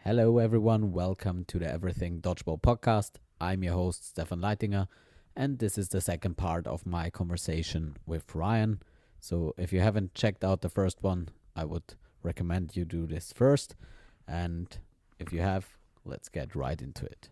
Hello, everyone. Welcome to the Everything Dodgeball podcast. I'm your host, Stefan Leitinger, and this is the second part of my conversation with Ryan. So, if you haven't checked out the first one, I would recommend you do this first. And if you have, let's get right into it.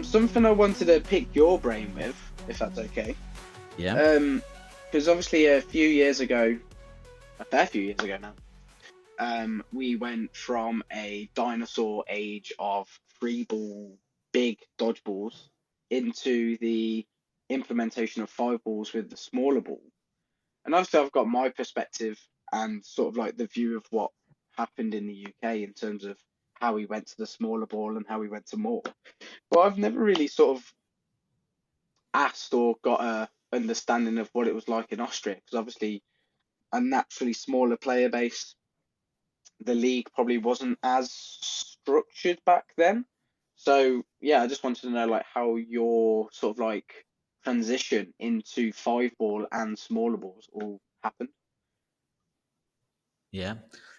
Something I wanted to pick your brain with, if that's okay. Yeah. Because obviously a few years ago, a fair few years ago now, we went from a dinosaur age of three ball, big dodgeballs into the implementation of five balls with the smaller ball. And obviously I've got my perspective and sort of like the view of what happened in the UK in terms of how we went to the smaller ball and how we went to more. But I've never really sort of asked or got a understanding of what it was like in Austria because obviously a naturally smaller player base, the league probably wasn't as structured back then. So yeah, I just wanted to know like how your sort of like transition into five ball and smaller balls all happened. Yeah,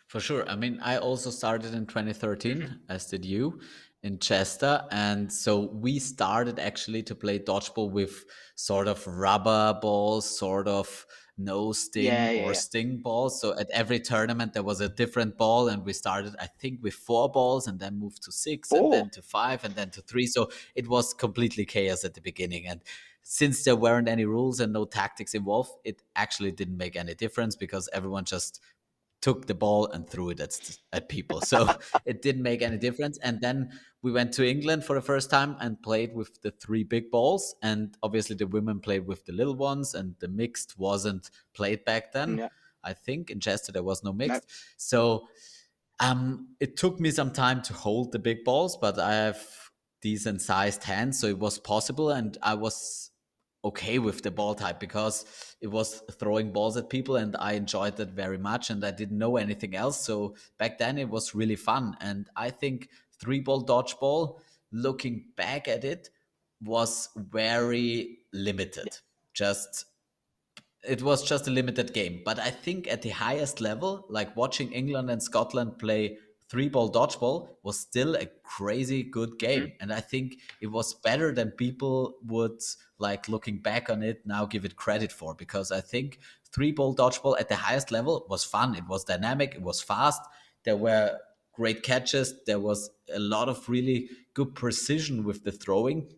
for sure. I mean, I also started in Hmm. 2013, as did you, in Chester. And so we started actually to play dodgeball with sort of rubber balls, sort of no sting Yeah, yeah, or yeah. sting balls. So at every tournament, there was a different ball. And we started, I think, with four balls and then moved to six and Four. then to five and then to three. So it was completely chaos at the beginning. And since there weren't any rules and no tactics involved, it actually didn't make any difference because everyone just took the ball and threw it at people. So it didn't make any difference. And then we went to England for the first time and played with the three big balls. And obviously the women played with the little ones, and the mixed wasn't played back then. Yeah. I think in Chester there was no No. mixed. So it took me some time to hold the big balls, but I have decent sized hands, so it was possible, and I was okay with the ball type because it was throwing balls at people, and I enjoyed that very much, and I didn't know anything else. So back then it was really fun, and I think three ball dodgeball, looking back at it, was very Yeah. limited. Just it was just a limited game. But I think at the highest level, like watching England and Scotland play three ball dodgeball was still a crazy good Hmm. game. And I think it was better than people would, like looking back on it now, give it credit for, because I think three ball dodgeball at the highest level was fun. It was dynamic, it was fast. There were great catches. There was a lot of really good precision with the throwing,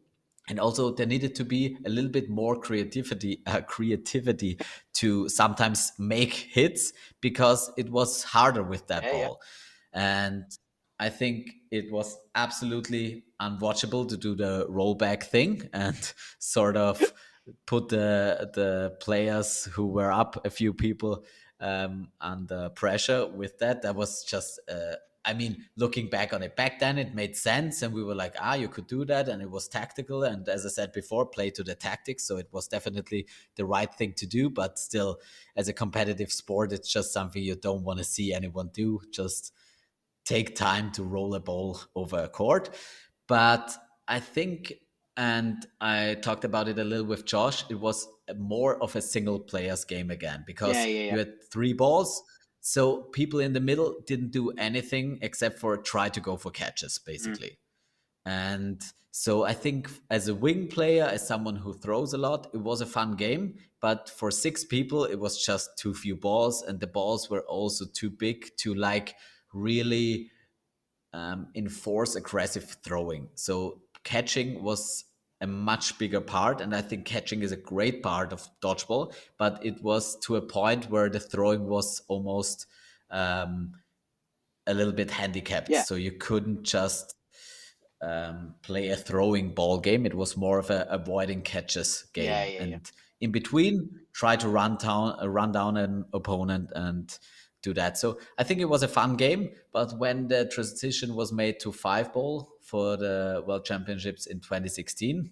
and also there needed to be a little bit more creativity to sometimes make hits because it was harder with that Yeah, yeah. ball. And I think it was absolutely unwatchable to do the rollback thing and sort of put the players who were up a few people under pressure with that. That was just I mean, looking back on it, back then it made sense, and we were like, you could do that, and it was tactical. And as I said before, play to the tactics. So it was definitely the right thing to do. But still, as a competitive sport, it's just something you don't want to see anyone do. Just take time to roll a ball over a court. But I think, and I talked about it a little with Josh, it was more of a single players game again Yeah, because yeah, you yeah. had three balls. So people in the middle didn't do anything except for try to go for catches, Mm. basically. And so I think as a wing player, as someone who throws a lot, it was a fun game. But for six people, it was just too few balls, and the balls were also too big to like really enforce aggressive throwing. So catching was a much bigger part, and I think catching is a great part of dodgeball. But it was to a point where the throwing was almost um, a little bit handicapped. Yeah. So you couldn't just play a throwing ball game. It was more of a avoiding catches Yeah, game, yeah, yeah. and in between, try to run down an opponent and do that. So I think it was a fun game. But when the transition was made to five ball for the World Championships in 2016,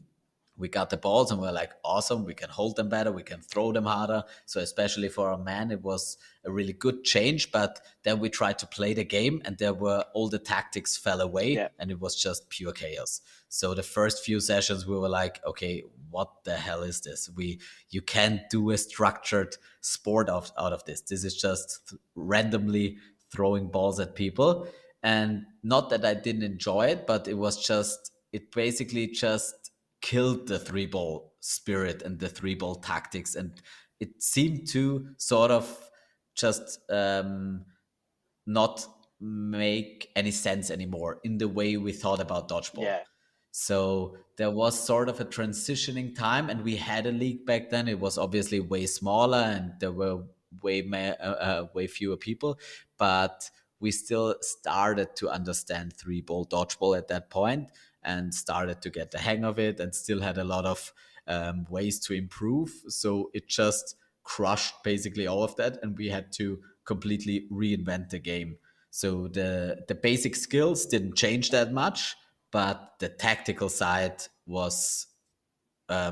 we got the balls and we're like, awesome, we can hold them better, we can throw them harder. So especially for a man, it was a really good change. But then we tried to play the game, and there were all the tactics fell away, Yeah, and it was just pure chaos. So the first few sessions we were like, okay, what the hell is this? You can't do a structured sport out of this. This is just randomly throwing balls at people. And not that I didn't enjoy it, but it basically just killed the three ball spirit and the three ball tactics. And it seemed to sort of just not make any sense anymore in the way we thought about dodgeball. yeah, So there was sort of a transitioning time, and we had a league back then. It was obviously way smaller, and there were way fewer people, but we still started to understand three ball dodgeball at that point, and started to get the hang of it, and still had a lot of ways to improve. So it just crushed basically all of that, and we had to completely reinvent the game. So the basic skills didn't change that much, but the tactical side was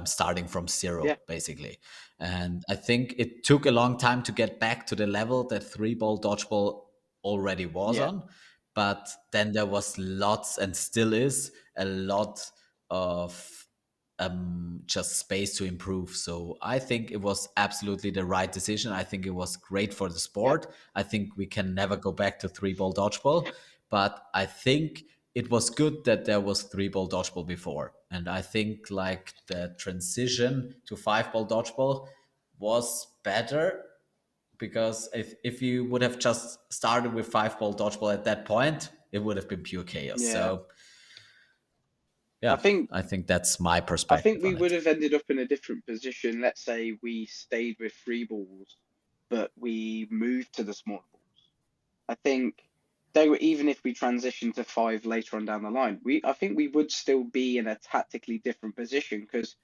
starting from yeah, zero basically. And I think it took a long time to get back to the level that three ball dodgeball already was yeah, on. But then there was lots, and still is a lot of just space to improve. So I think it was absolutely the right decision. I think it was great for the yeah. sport. I think we can never go back to three ball dodgeball, but I think it was good that there was three ball dodgeball before. And I think like the transition to five ball dodgeball was better, because if you would have just started with five ball dodgeball at that point, it would have been pure chaos. Yeah. So I yeah, think I think that's my I think perspective we on would it. have ended up in a different position. Let's say we stayed with free balls, but we moved to the smaller balls. I think they were even if we transitioned to five later on down the line, we I think we would still be in a tactically different position because,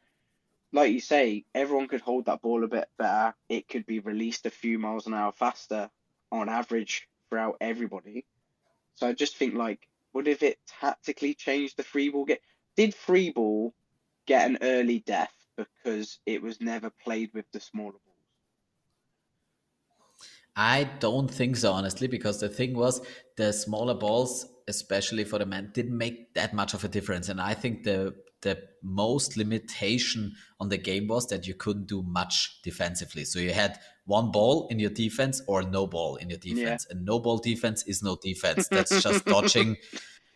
like you say, everyone could hold that ball a bit better. It could be released a few miles an hour faster on average throughout everybody. So I just think like, would if it tactically changed the free ball get? Did free ball get an early death because it was never played with the smaller balls? I don't think so, honestly, because the thing was, the smaller balls, especially for the men, didn't make that much of a difference. And I think the most limitation on the game was that you couldn't do much defensively. So you had one ball in your defense or no ball in your Yeah. defense. And no ball defense is no defense. That's just dodging.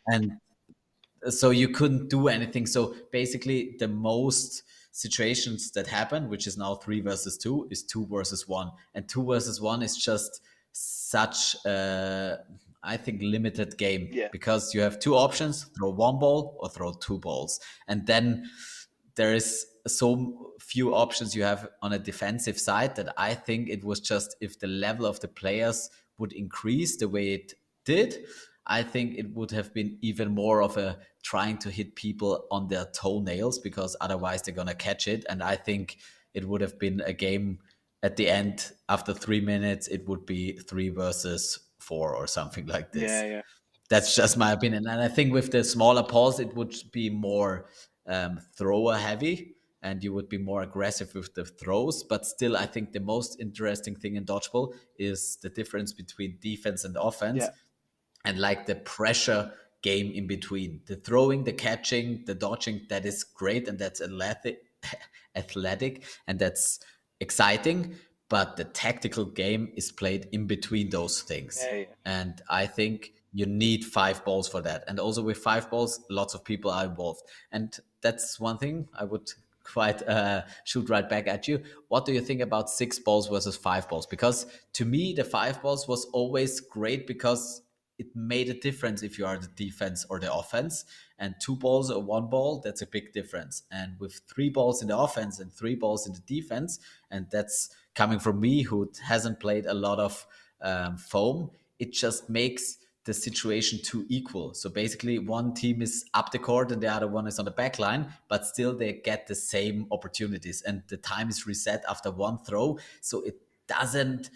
And so you couldn't do anything. So basically, the most situations that happen, which is now three versus two, is two versus one, and two versus one is just such a, I think, limited game, Yeah. because you have two options: throw one ball or throw two balls, and then there is so few options you have on a defensive side, that I think it was just, if the level of the players would increase the way it did, I think it would have been even more of a trying to hit people on their toenails, because otherwise they're gonna catch it. And I think it would have been a game at the end, after 3 minutes, it would be three versus four or something like Yeah. this. Yeah. That's just my opinion. And I think with the smaller balls, it would be more thrower heavy, and you would be more aggressive with the throws. But still, I think the most interesting thing in dodgeball is the difference between defense and offense, Yeah. and like the pressure game in between. The throwing, the catching, the dodging, that is great, and that's athletic, and that's exciting. But the tactical game is played in between those things. Yeah. Yeah. And I think you need five balls for that. And also with five balls, lots of people are involved. And that's one thing I would quite shoot right back at you. What do you think about six balls versus five balls? Because to me, the five balls was always great, because it made a difference if you are the defense or the offense. And two balls or one ball, that's a big difference. And with three balls in the offense and three balls in the defense, and that's coming from me who hasn't played a lot of foam, it just makes the situation too equal. So basically, one team is up the court and the other one is on the back line, but still they get the same opportunities, and the time is reset after one throw. So it doesn't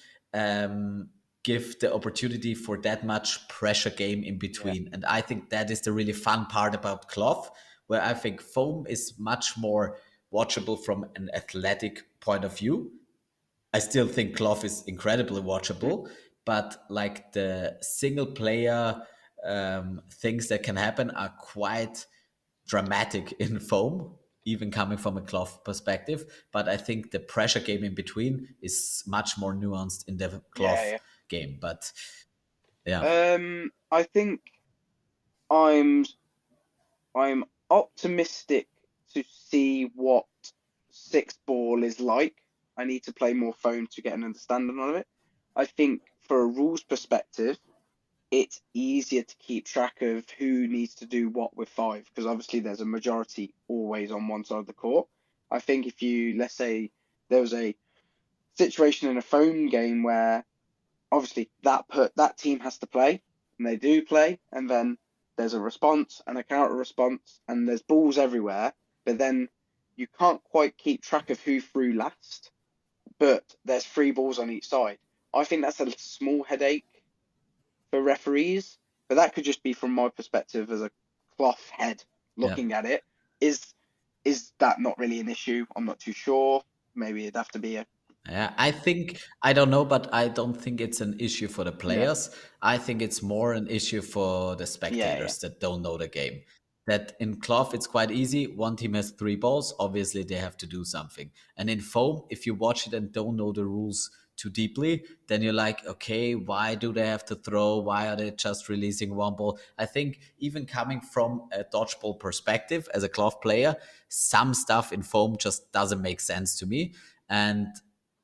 give the opportunity for that much pressure game in Yeah. between. And I think that is the really fun part about cloth, where I think foam is much more watchable from an athletic point of view. I still think cloth is incredibly Mhm. watchable, but like the single player things that can happen are quite dramatic in foam, even coming from a cloth perspective. But I think the pressure game in between is much more nuanced in the Yeah, cloth yeah. game. But yeah, I think I'm I'm optimistic to see what six ball is like. I need to play more phone to get an understanding of it. I think for a rules perspective, it's easier to keep track of who needs to do what with five because obviously there's a majority always on one side of the court. I think if you, let's say, there was a situation in a phone game where obviously that team has to play and they do play and then there's a response and a counter response and there's balls everywhere, but then you can't quite keep track of who threw last, but there's three balls on each side. I think that's a small headache for referees, but that could just be from my perspective as a cloth head yeah. looking at it. Is that not really an issue? I'm not too sure. Maybe it'd have to be a Yeah, I think I don't know, but I don't think it's an issue for the yeah, players. I think it's more an issue for the yeah, yeah, spectators that don't know the game. That in cloth it's quite easy. One team has three balls, obviously they have to do something. And in foam, if you watch it and don't know the rules too deeply, then you're like, okay, why do they have to throw? Why are they just releasing one ball? I think even coming from a dodgeball perspective as a cloth player, some stuff in foam just doesn't make sense to me. And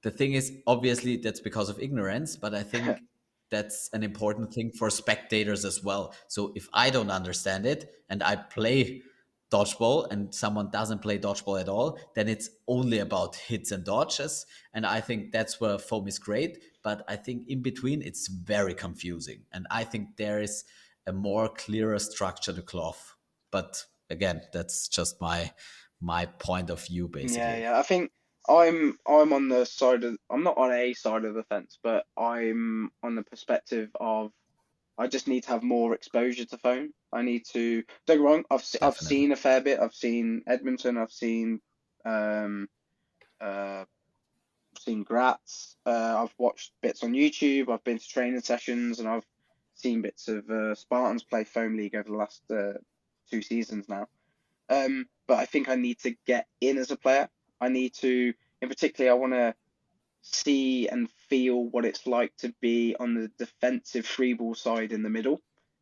the thing is, obviously, that's because of ignorance, but I think that's an important thing for spectators as well. So if I don't understand it and I play dodgeball and someone doesn't play dodgeball at all, then it's only about hits and dodges. And I think that's where foam is great. But I think in between, it's very confusing. And I think there is a more clearer structure to cloth. But again, that's just my point of view, yeah, basically. yeah. I think I'm on the side of I'm not on a side of the fence, but I'm on the perspective of I just need to have more exposure to phone. I need to don't get me wrong. I've Definitely. seen a fair bit. I've seen Edmonton. Um uh seen Graz. I've watched bits on YouTube. I've been to training sessions, and I've seen bits of Spartans play Foam League over the last 2 seasons now. But I think I need to get in as a player. I need to, in particular, I want to see and feel what it's like to be on the defensive free ball side in the middle.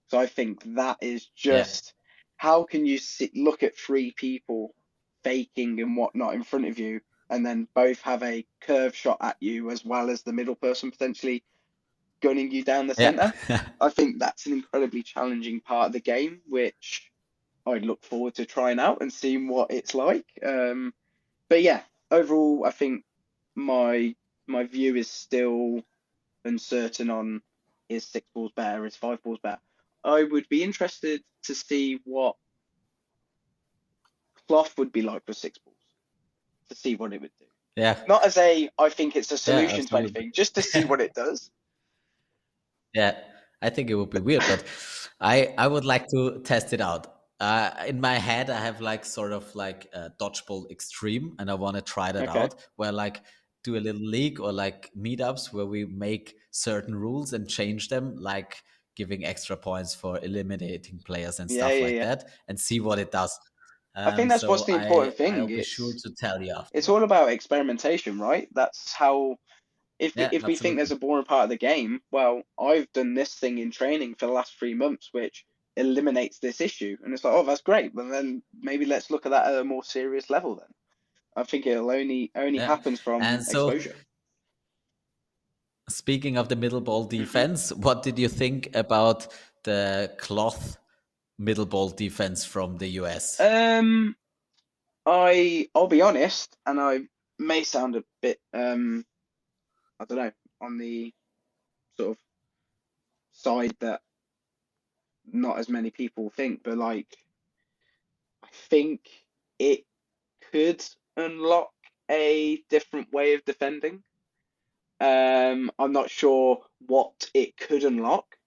So I think that is Yeah. just how can you look at three people faking and whatnot in front of you, and then both have a curve shot at you as well as the middle person potentially gunning you down the Yeah. center. I think that's an incredibly challenging part of the game, which I look forward to trying out and seeing what it's like. But yeah, overall, I think my my view is still uncertain on is six balls better, is five balls better. I would be interested to see what cloth would be like with six balls, to see what it would do. Yeah. Not as a I think it's a Yeah, solution to absolutely. anything, just to see what it does. Yeah, I think it would be weird, but I would like to test it out. In my head, I have like sort of like a dodgeball extreme, and I want to try that Okay. out. Where like do a little league or like meetups where we make certain rules and change them, like giving extra points for eliminating players and Yeah, stuff yeah, like yeah. that, and see what it does. I think that's what's So the important I'll thing. be sure to tell you It's afterward. all about experimentation, right? That's how Yeah, if we think there's absolutely. a boring part of the game, well, I've done this thing in training for the last 3 months, which eliminates this issue, and it's like, oh, that's great. But then maybe let's look at that at a more serious level. Then I think it'll only Yeah, happens and from so exposure. speaking of the middle ball Hmm. defense, what did you think about the cloth middle ball defense from the US? Um, I'll be honest, and I may sound a bit I don't know on the sort of side that not as many people think, but like I think it could unlock a different way of defending. I'm not sure what it could unlock,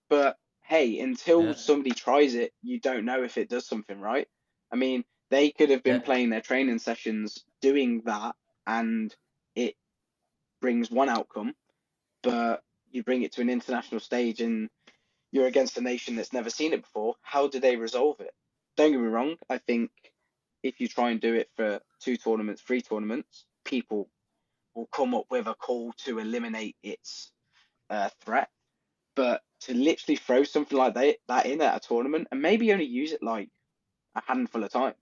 but hey, until Yeah, somebody tries it, you don't know if it does something, right? I mean, they could have been Yeah, playing their training sessions doing that, and it brings one outcome, but you bring it to an international stage and you're against a nation that's never seen it before. How do they resolve it? Don't get me wrong. I think if you try and do it for two tournaments, three tournaments, people will come up with a call to eliminate its threat. But to literally throw something like that in at a tournament and maybe only use it like a handful of times,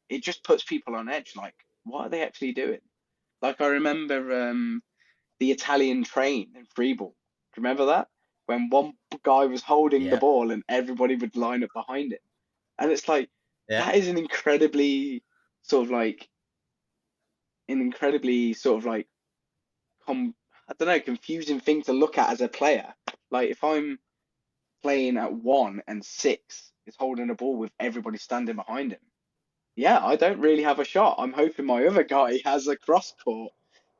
it just puts people on edge. Like, what are they actually doing? Like I remember the Italian train in freeball. Do you remember that? When one guy was holding the yeah, ball and everybody would line up behind him. And it's like yeah, that is sort of like an incredibly sort of like I don't know, confusing thing to look at as a player. Like if I'm playing at one and six is holding a ball with everybody standing behind him. Yeah, I don't really have a shot. I'm hoping my other guy has a cross court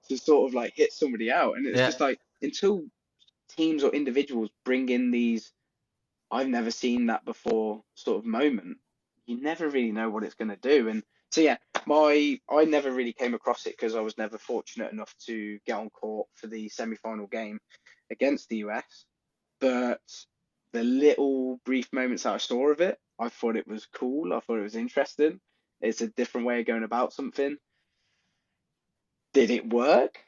to sort of like hit somebody out. And it's just yeah. like until teams or individuals bring in these I've never seen that before sort of moment, you never really know what it's going to do. And so yeah, my I never really came across it because I was never fortunate enough to get on court for the semi-final game against the US. But the little brief moments that I saw of it, I thought it was cool. I thought it was interesting. It's a different way of going about something. Did it work?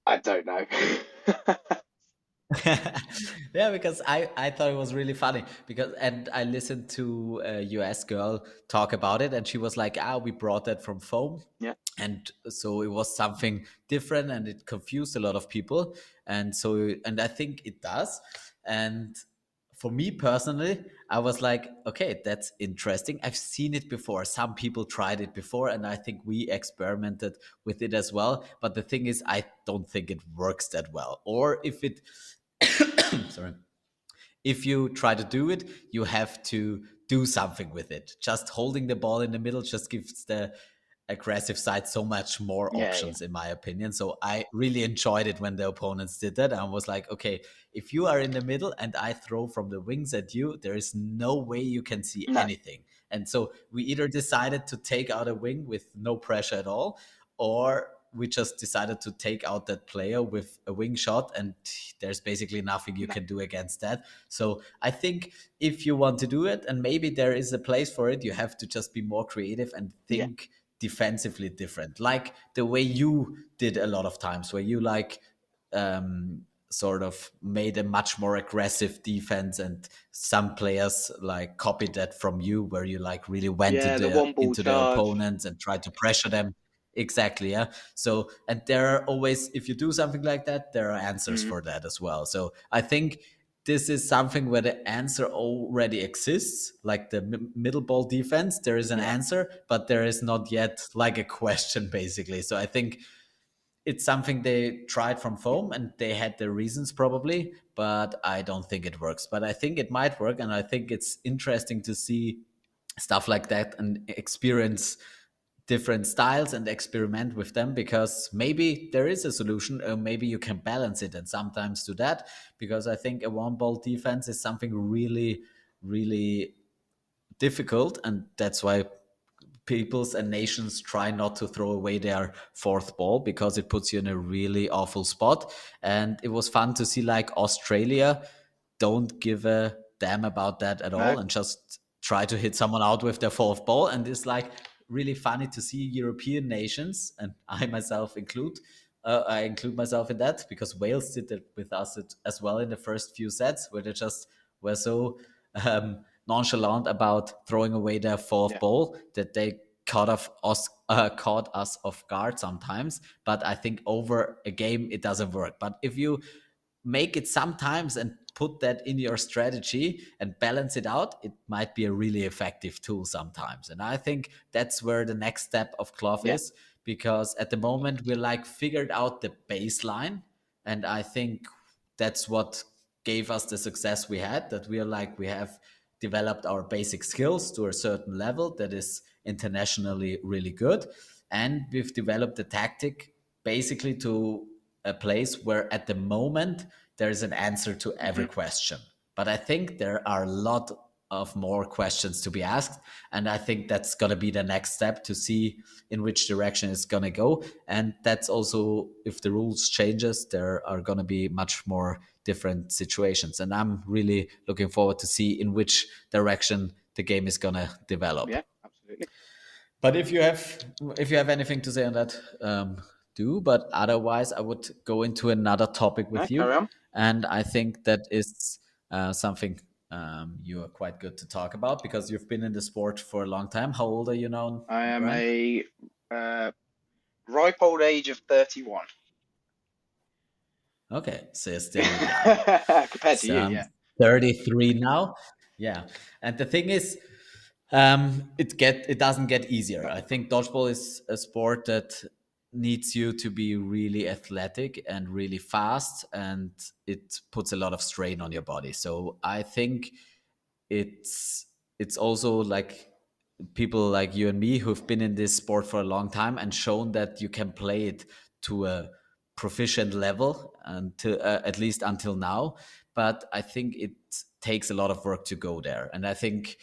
I don't know. Yeah, because I thought it was really funny because and I listened to a US girl talk about it and she was like, ah, we brought that from foam. Yeah, And so it was something different and it confused a lot of people. And so and I think it does. And for me personally, I was like, okay, that's interesting. I've seen it before. Some people tried it before, and I think we experimented with it as well. But the thing is, I don't think it works that well. Or if it, sorry, if you try to do it, you have to do something with it. Just holding the ball in the middle just gives the aggressive side so much more yeah, yeah. options, in my opinion. So I really enjoyed it when the opponents did that. I was like, okay, if you are in the middle and I throw from the wings at you, there is no way you can see No, anything. And so we either decided to take out a wing with no pressure at all, or we just decided to take out that player with a wing shot, and there's basically nothing you no. can do against that. So I think if you want to do it, and maybe there is a place for it, you have to just be more creative and Yeah, think defensively different, like the way you did a lot of times, where you like sort of made a much more aggressive defense, and some players like copied that from you, where you like really went yeah. The one ball into the charge. opponents and tried to pressure them. Exactly, yeah. So, and there are always, if you do something like that, there are answers Mm, for that as well. So I think this is something where the answer already exists, like the middle ball defense. There is an yeah, answer, but there is not yet like a question, basically. So I think it's something they tried from foam and they had their reasons probably, but I don't think it works. But I think it might work, and I think it's interesting to see stuff like that and experience different styles and experiment with them, because maybe there is a solution, or maybe you can balance it and sometimes do that, because I think a one ball defense is something really, really difficult, and that's why peoples and nations try not to throw away their fourth ball, because it puts you in a really awful spot. And it was fun to see like Australia don't give a damn about that at no, all and just try to hit someone out with their fourth ball. And it's like really funny to see European nations, and I include myself in that, because Wales did it with us as well in the first few sets, where they just were so nonchalant about throwing away their fourth yeah, ball that they caught us off guard sometimes. But I think over a game it doesn't work. But if you make it sometimes and put that in your strategy and balance it out, it might be a really effective tool sometimes. And I think that's where the next step of Cloth yeah, is, because at the moment we're like figured out the baseline. And I think that's what gave us the success we had, that we are like, we have developed our basic skills to a certain level that is internationally really good. And we've developed a tactic basically to a place where at the moment there is an answer to every hmm question. But I think there are a lot more questions to be asked, and I think that's going to be the next step to see in which direction it's going to go. And that's also, if the rules changes, there are going to be much more different situations, and I'm really looking forward to see in which direction the game is going to develop. Yeah, absolutely. But if you have anything to say on that, do. But otherwise, I would go into another topic No, with carry you, on. and I think that is something you are quite good to talk about because you've been in the sport for a long time. How old are you now, I am Brian? a uh, ripe old age of 31. Okay, so you're still young. Compared to So you, I'm yeah. 33 now. Yeah, and the thing is, it doesn't get easier. No. I think dodgeball is a sport that needs you to be really athletic and really fast, and it puts a lot of strain on your body. So I think it's also like people like you and me who've been in this sport for a long time and shown that you can play it to a proficient level until at least until now. But I think it takes a lot of work to go there, and I think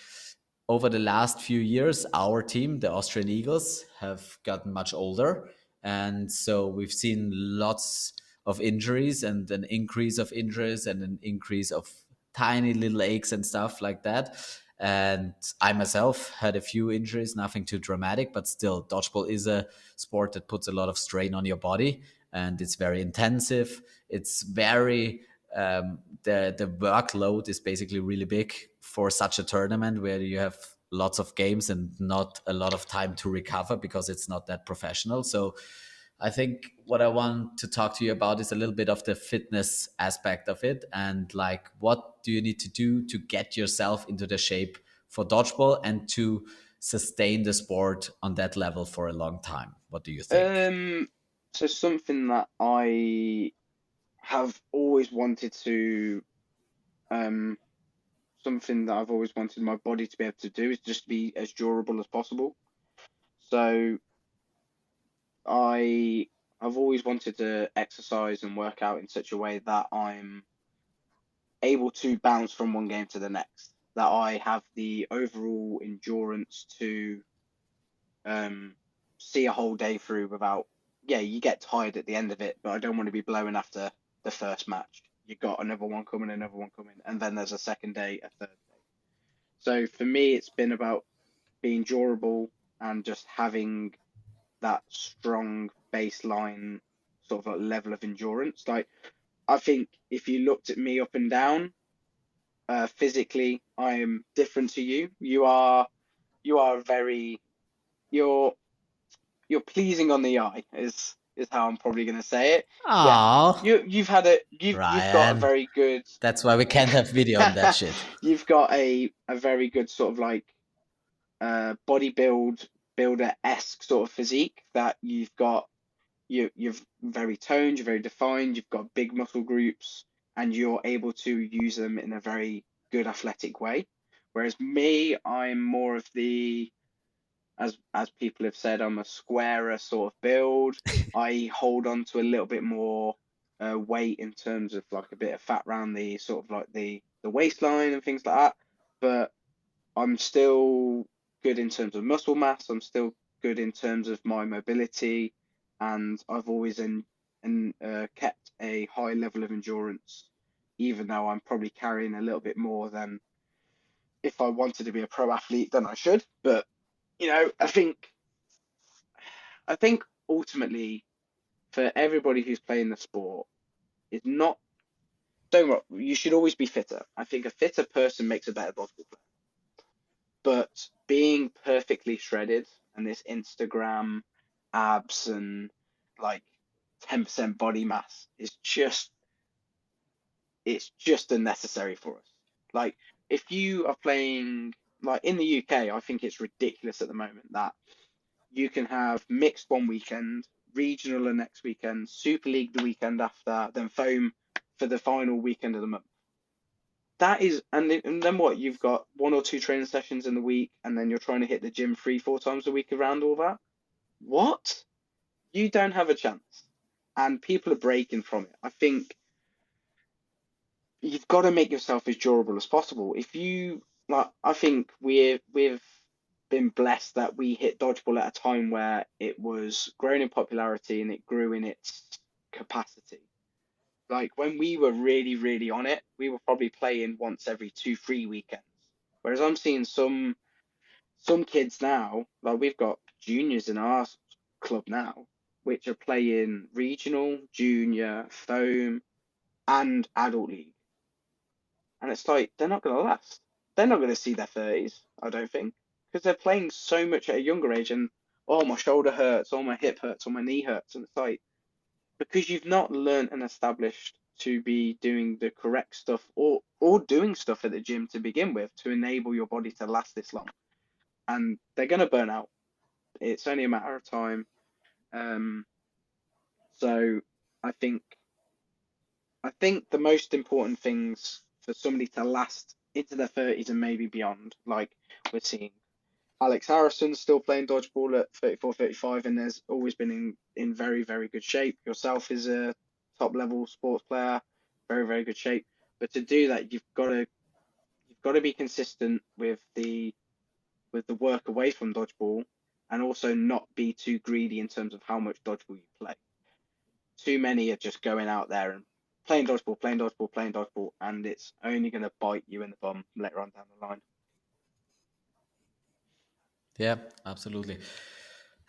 over the last few years, our team, the Austrian Eagles, have gotten much older. And so we've seen lots of injuries and an increase of injuries and an increase of tiny little aches and stuff like that. And I myself had a few injuries, nothing too dramatic, but still, dodgeball is a sport that puts a lot of strain on your body, and it's very intensive. It's very the workload is basically really big for such a tournament where you have lots of games and not a lot of time to recover because it's not that professional. So I think what I want to talk to you about is a little bit of the fitness aspect of it, and like what do you need to do to get yourself into the shape for dodgeball and to sustain the sport on that level for a long time. What do you think? Um, so something that I have always wanted to, um, something that I've always wanted my body to be able to do is just be as durable as possible. So I have always wanted to exercise and work out in such a way that I'm able to bounce from one game to the next, that I have the overall endurance to um, see a whole day through without, yeah, you get tired at the end of it, but I don't want to be blowing after the first match. You got another one coming, and then there's a second day, a third day. So for me, it's been about being durable and just having that strong baseline sort of a level of endurance. Like I think if you looked at me up and down, physically, I am different to you. You are very you're you're pleasing on the eye is how I'm probably going to say it. Yeah, Oh, you've got a Ryan. very good That's why we can't have video on that shit. you've got a very good sort of like bodybuilder esque sort of physique that you've got. You're very toned, you're very defined, you've got big muscle groups, and you're able to use them in a very good athletic way. Whereas me, I'm more of the as people have said, I'm a squarer sort of build. I hold on to a little bit more weight in terms of like a bit of fat around the sort of like the waistline and things like that. But I'm still good in terms of muscle mass. I'm still good in terms of my mobility, and I've always kept a high level of endurance, even though I'm probably carrying a little bit more than if I wanted to be a pro athlete than I should. But I think ultimately for everybody who's playing the sport, it's not. Don't get me wrong, you should always be fitter. I think a fitter person makes a better dodgeball player. But being perfectly shredded and this Instagram abs and like 10% body mass is just unnecessary for us. Like if you are playing like in the UK, I think it's ridiculous at the moment that you can have mixed one weekend, regional the next weekend, Super League the weekend after, then foam for the final weekend of the month. That is, and then what? You've got one or two training sessions in the week, and then you're trying to hit the gym 3, 4 times a week around all that. What? You don't have a chance, and people are breaking from it. I think you've got to make yourself as durable as possible. If you like I think we've been blessed that we hit dodgeball at a time where it was grown in popularity and it grew in its capacity. Like when we were really, really on it, we were probably playing once every two, 3 weekends. Whereas I'm seeing some kids now, like we've got juniors in our club now, which are playing regional, junior, foam, and adult league. And it's like they're not going to last. They're not going to see their 30s, I don't think, because they're playing so much at a younger age. And oh, my shoulder hurts, or my hip hurts, or my knee hurts, and it's like because you've not learned and established to be doing the correct stuff or doing stuff at the gym to begin with to enable your body to last this long. And they're going to burn out. It's only a matter of time. Um, so I think I think the most important things for somebody to last into their 30s and maybe beyond, like we're seeing Alex Harrison still playing dodgeball at 34, 35, and there's always been in very, very good shape. Yourself is a top level sports player, very, very good shape. But to do that, you've got to be consistent with the work away from dodgeball, and also not be too greedy in terms of how much dodgeball you play. Too many are just going out there and playing dodgeball, playing dodgeball, playing dodgeball, and it's only going to bite you in the bum later on down the line. Yeah, absolutely.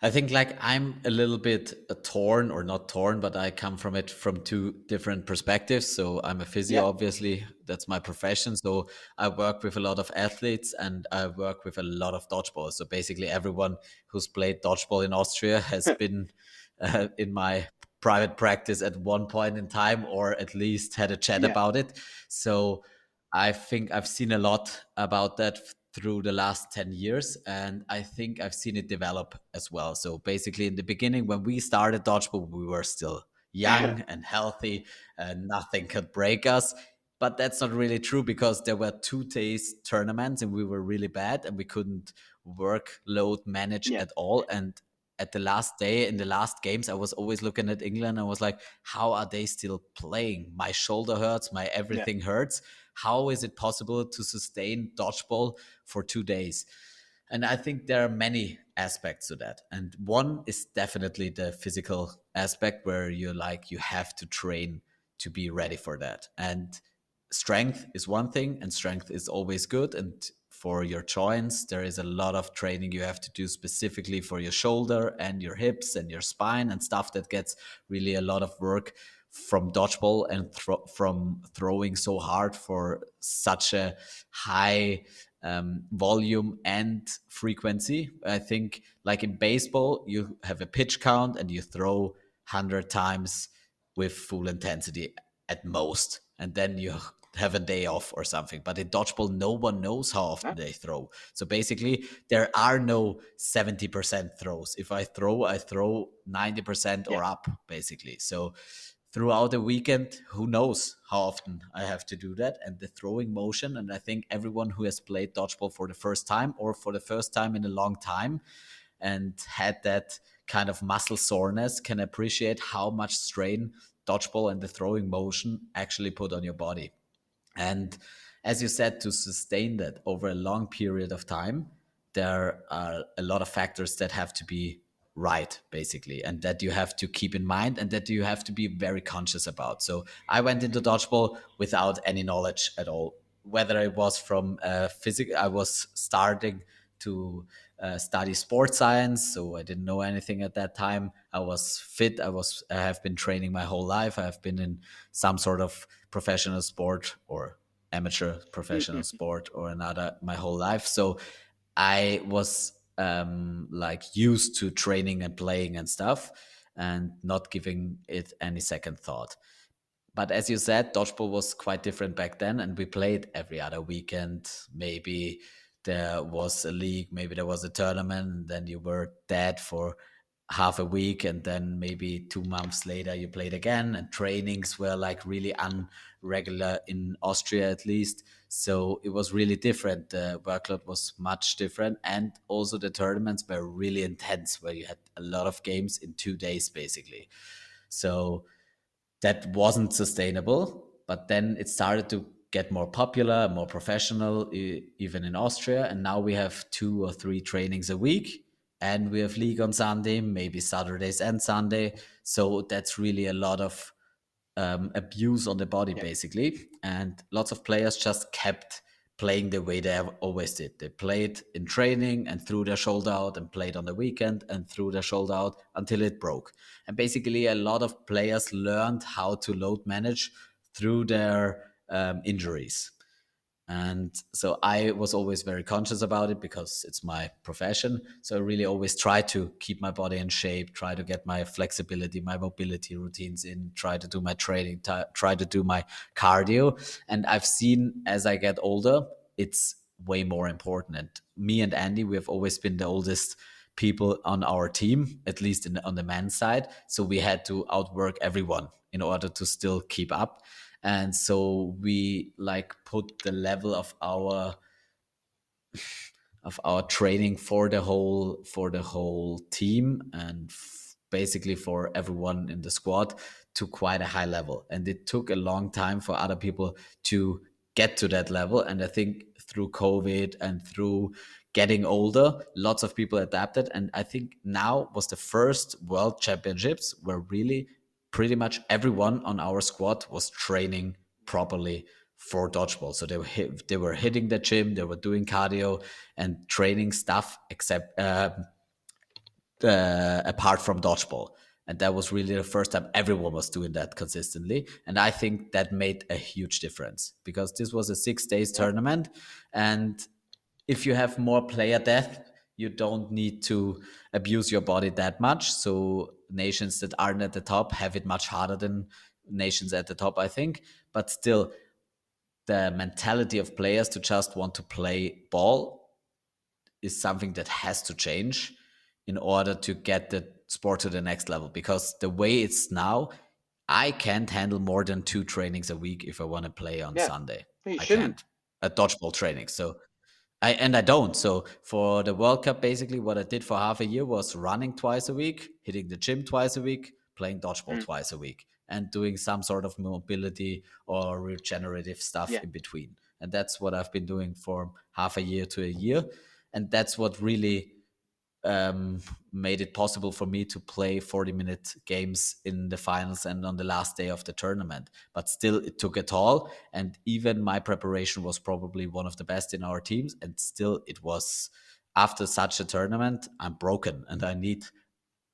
I think like I'm a little bit torn, or not torn, but I come from it from two different perspectives. So I'm a physio, Yeah, obviously, that's my profession. So I work with a lot of athletes and I work with a lot of dodgeball. So basically, everyone who's played dodgeball in Austria has been in my private practice at one point in time, or at least had a chat yeah, about it. So I think I've seen a lot about that through the last 10 years, and I think I've seen it develop as well. So basically, in the beginning, when we started dodgeball, we were still young and healthy, and nothing could break us. But that's not really true, because there were 2 days tournaments and we were really bad and we couldn't workload manage yeah, at all. And at the last day, in the last games, I was always looking at England. I was like, how are they still playing? My shoulder hurts, my yeah, everything hurts. How is it possible to sustain dodgeball for 2 days? And I think there are many aspects to that. And one is definitely the physical aspect, where you're like, you have to train to be ready for that. And strength is one thing, and strength is always good. And for your joints, there is a lot of training you have to do specifically for your shoulder and your hips and your spine and stuff that gets really a lot of work from dodgeball and from throwing so hard for such a high volume and frequency. I think, like in baseball, you have a pitch count and you throw 100 times with full intensity at most, and then you have a day off or something. But in dodgeball, no one knows how often no, they throw. So basically, there are no 70% throws. If I throw 90% yeah, or up, basically. So throughout the weekend, who knows how often I have to do that, and the throwing motion. And I think everyone who has played dodgeball for the first time, or for the first time in a long time, and had that kind of muscle soreness, can appreciate how much strain dodgeball and the throwing motion actually put on your body. And as you said, to sustain that over a long period of time, there are a lot of factors that have to be right, basically, and that you have to keep in mind and that you have to be very conscious about. So I went into dodgeball without any knowledge at all. Whether it was from physics, I was starting to study sports science, so I didn't know anything at that time. I was fit. I have been training my whole life. I have been in some sort of professional sport or amateur professional sport or another my whole life. So I was like used to training and playing and stuff, and not giving it any second thought. But as you said, dodgeball was quite different back then, and we played every other weekend. Maybe there was a league, maybe there was a tournament, and then you were dead for half a week, and then maybe 2 months later you played again. And trainings were like really unregular in Austria, at least. So it was really different. The workload was much different, and also the tournaments were really intense, where you had a lot of games in 2 days, basically. So that wasn't sustainable. But then it started to get more popular, more professional, even in Austria. And now we have 2 or 3 trainings a week, and we have league on Sunday, maybe Saturdays and Sunday. So that's really a lot of abuse on the body, Yeah, basically. And lots of players just kept playing the way they have always did. They played in training and threw their shoulder out, and played on the weekend and threw their shoulder out until it broke. And basically, a lot of players learned how to load manage through their injuries. And so I was always very conscious about it because it's my profession. So I really always try to keep my body in shape, try to get my flexibility, my mobility routines in, try to do my training, try to do my cardio. And I've seen as I get older, it's way more important. And me and Andy, we have always been the oldest people on our team, at least on the men's side. So we had to outwork everyone in order to still keep up. And so we like put the level of our training for the whole team, and basically for everyone in the squad, to quite a high level. And it took a long time for other people to get to that level. And I think through COVID and through getting older, lots of people adapted. And I think now was the first world championships where really pretty much everyone on our squad was training properly for dodgeball. So they were hitting the gym, they were doing cardio and training stuff, except apart from dodgeball. And that was really the first time everyone was doing that consistently. And I think that made a huge difference, because this was a 6 days yeah, tournament. And if you have more player depth, you don't need to abuse your body that much. So nations that aren't at the top have it much harder than nations at the top, I think. But still, the mentality of players to just want to play ball is something that has to change in order to get the sport to the next level. Because the way it's now, I can't handle more than 2 trainings a week if I want to play on yeah. Sunday. No, you I shouldn't. can't. A dodgeball training. So I don't. So for the World Cup, basically what I did for half a year was running twice a week, hitting the gym twice a week, playing dodgeball Mm, twice a week, and doing some sort of mobility or regenerative stuff yeah, in between. And that's what I've been doing for half a year to a year. And that's what really made it possible for me to play 40-minute games in the finals and on the last day of the tournament. But still, it took a toll. And even my preparation was probably one of the best in our teams. And still, it was after such a tournament, I'm broken and I need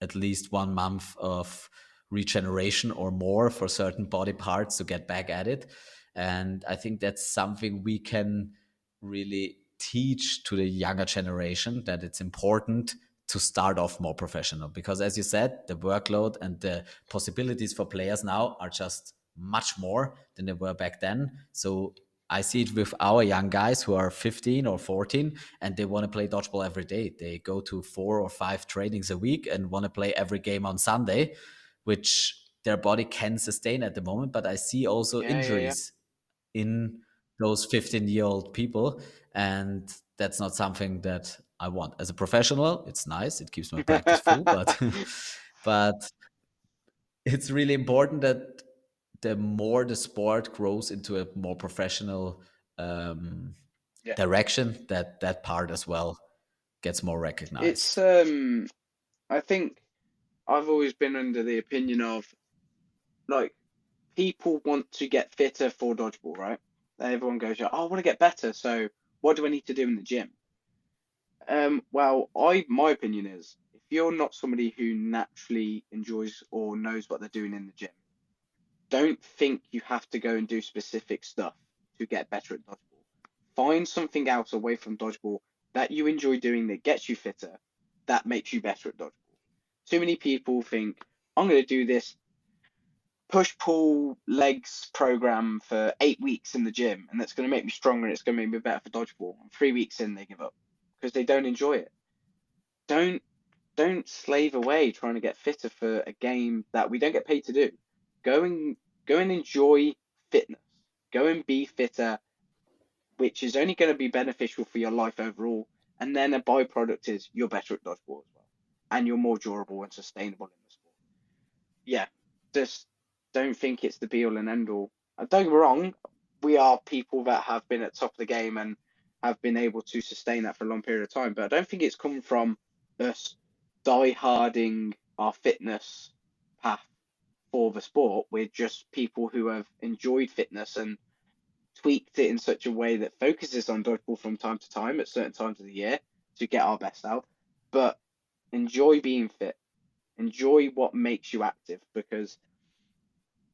at least 1 month of regeneration or more for certain body parts to get back at it. And I think that's something we can really teach to the younger generation, that it's important to start off more professional, because as you said, the workload and the possibilities for players now are just much more than they were back then. So I see it with our young guys who are 15 or 14, and they want to play dodgeball every day. They go to 4 or 5 trainings a week and want to play every game on Sunday, which their body can sustain at the moment. But I see also yeah, yeah, yeah. injuries in those 15-year-old people. And that's not something that I want. As a professional, it's nice. It keeps my practice full, but but it's really important that the more the sport grows into a more professional Yeah. direction, that that part as well gets more It's recognized. I think I've always been under the opinion of, like, people want to get fitter for dodgeball, right? Everyone goes, oh, I want to get better, so what do I need to do in the gym? Well, I my opinion is, if you're not somebody who naturally enjoys or knows what they're doing in the gym, don't think you have to go and do specific stuff to get better at dodgeball. Find something else away from dodgeball that you enjoy doing that gets you fitter, that makes you better at dodgeball. Too many people think, I'm going to do this push pull legs program for 8 weeks in the gym, and that's going to make me stronger and it's going to make me better for dodgeball. And 3 weeks in, they give up because they don't enjoy it. Don't don't slave away trying to get fitter for a game that we don't get paid to do. Go and go and enjoy fitness. Go and be fitter, which is only going to be beneficial for your life overall. And then a byproduct is you're better at dodgeball as well, and you're more durable and sustainable in the sport. Yeah, just don't think it's the be all and end all. Don't get me wrong. we are people that have been at top of the game and have been able to sustain that for a long period of time. But I don't think it's come from us die-harding our fitness path for the sport. We're just people who have enjoyed fitness and tweaked it in such a way that focuses on dodgeball from time to time at certain times of the year to get our best out. But enjoy being fit. Enjoy what makes you active, because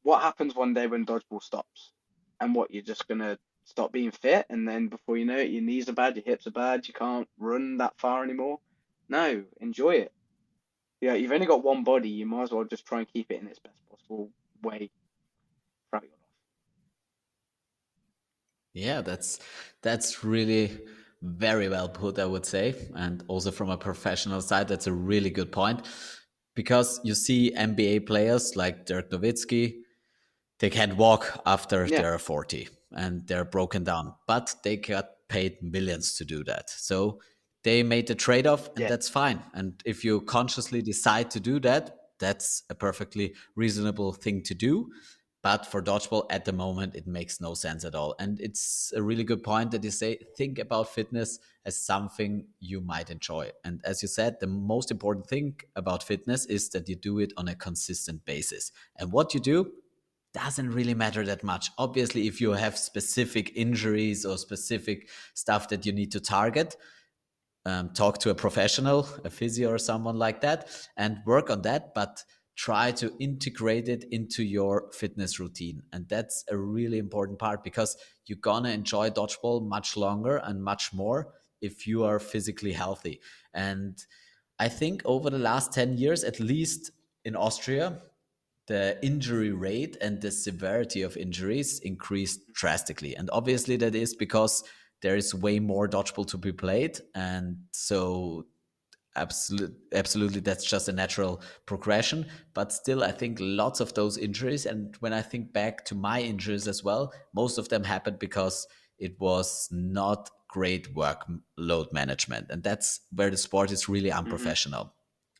what happens one day when dodgeball stops? And what, you're just gonna stop being fit, and then before you know it, your knees are bad, your hips are bad, you can't run that far anymore. No, enjoy it. Yeah, you've only got one body, you might as well just try and keep it in its best possible way throughout your Yeah, that's really very well put, I would say. And also from a professional side, that's a really good point. Because you see NBA players like Dirk Nowitzki, they can't walk after life. they're 40 and they're broken down, but they got paid millions to do that. So they made the trade off, and Yeah. that's fine. And if you consciously decide to do that, that's a perfectly reasonable thing to do. But for dodgeball at the moment, it makes no sense at all. And it's a really good point that you say, think about fitness as something you might enjoy. And as you said, the most important thing about fitness is that you do it on a consistent basis. And what you do doesn't really matter that much. Obviously, if you have specific injuries or specific stuff that you need to target, talk to a professional, a physio or someone like that, and work on that. But try to integrate it into your fitness routine. And that's a really important part, because you're gonna enjoy dodgeball much longer and much more if you are physically healthy. And I think over the last 10 years, at least in Austria, the injury rate and the severity of injuries increased drastically. And obviously, that is because there is way more dodgeball to be played. And so, absolutely, that's just a natural progression. But still, I think lots of those injuries, and when I think back to my injuries as well, most of them happened because it was not great workload management. And that's where the sport is really Hmm. unprofessional,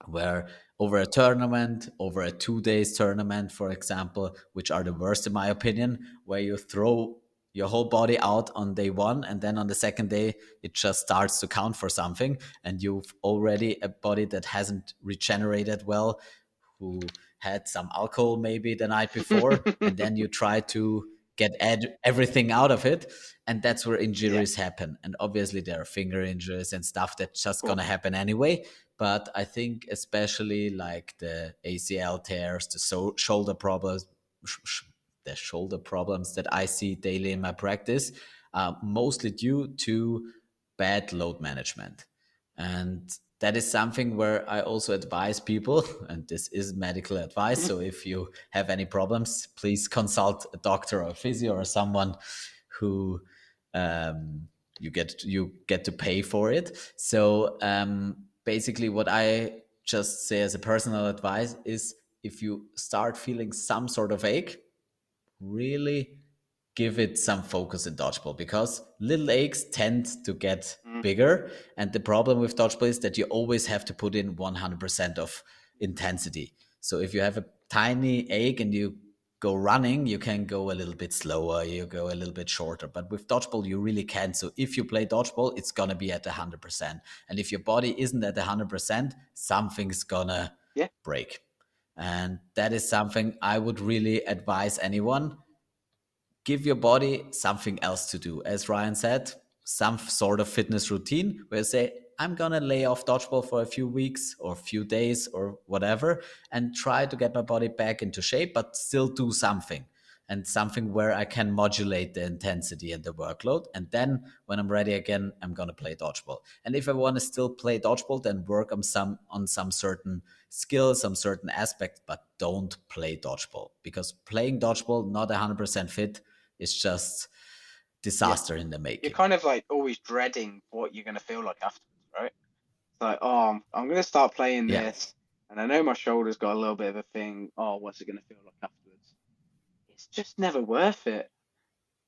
where over a tournament, over a 2 days tournament, for example, which are the worst in my opinion, where you throw your whole body out on day one, and then on the second day it just starts to count for something, and you've already a body that hasn't regenerated well, who had some alcohol maybe the night before, and then you try to get everything out of it, and that's where Yeah, injuries happen. And obviously there are finger injuries and stuff that's of just going to course. happen anyway. But I think especially like the ACL tears, the shoulder problems, the shoulder problems that I see daily in my practice, mostly due to bad load management. And that is something where I also advise people, and this is medical advice. So if you have any problems, please consult a doctor or a physio or someone who you get to pay for it. So basically, what I just say as a personal advice is, if you start feeling some sort of ache, really give it some focus in dodgeball, because little aches tend to get Mm. bigger. And the problem with dodgeball is that you always have to put in 100% of intensity. So if you have a tiny ache and you go running, you can go a little bit slower, you go a little bit shorter. But with dodgeball, you really can. So if you play dodgeball, it's going to be at 100%. And if your body isn't at 100%, something's going to Yeah, break. And that is something I would really advise anyone: give your body something else to do. As Ryan said, some sort of fitness routine where you say, I'm going to lay off dodgeball for a few weeks or a few days or whatever, and try to get my body back into shape, but still do something, and something where I can modulate the intensity and the workload. And then when I'm ready again, I'm going to play dodgeball. And if I want to still play dodgeball, then work on some certain skills, some certain aspects, but don't play dodgeball, because playing dodgeball not 100% fit is just yeah. disaster in the You're making. kind of like always dreading what you're gonna feel like afterwards, right? It's like, oh, I'm gonna start playing Yeah, this, and I know my shoulder's got a little bit of a thing. Oh, what's it gonna feel like afterwards? It's just never worth it.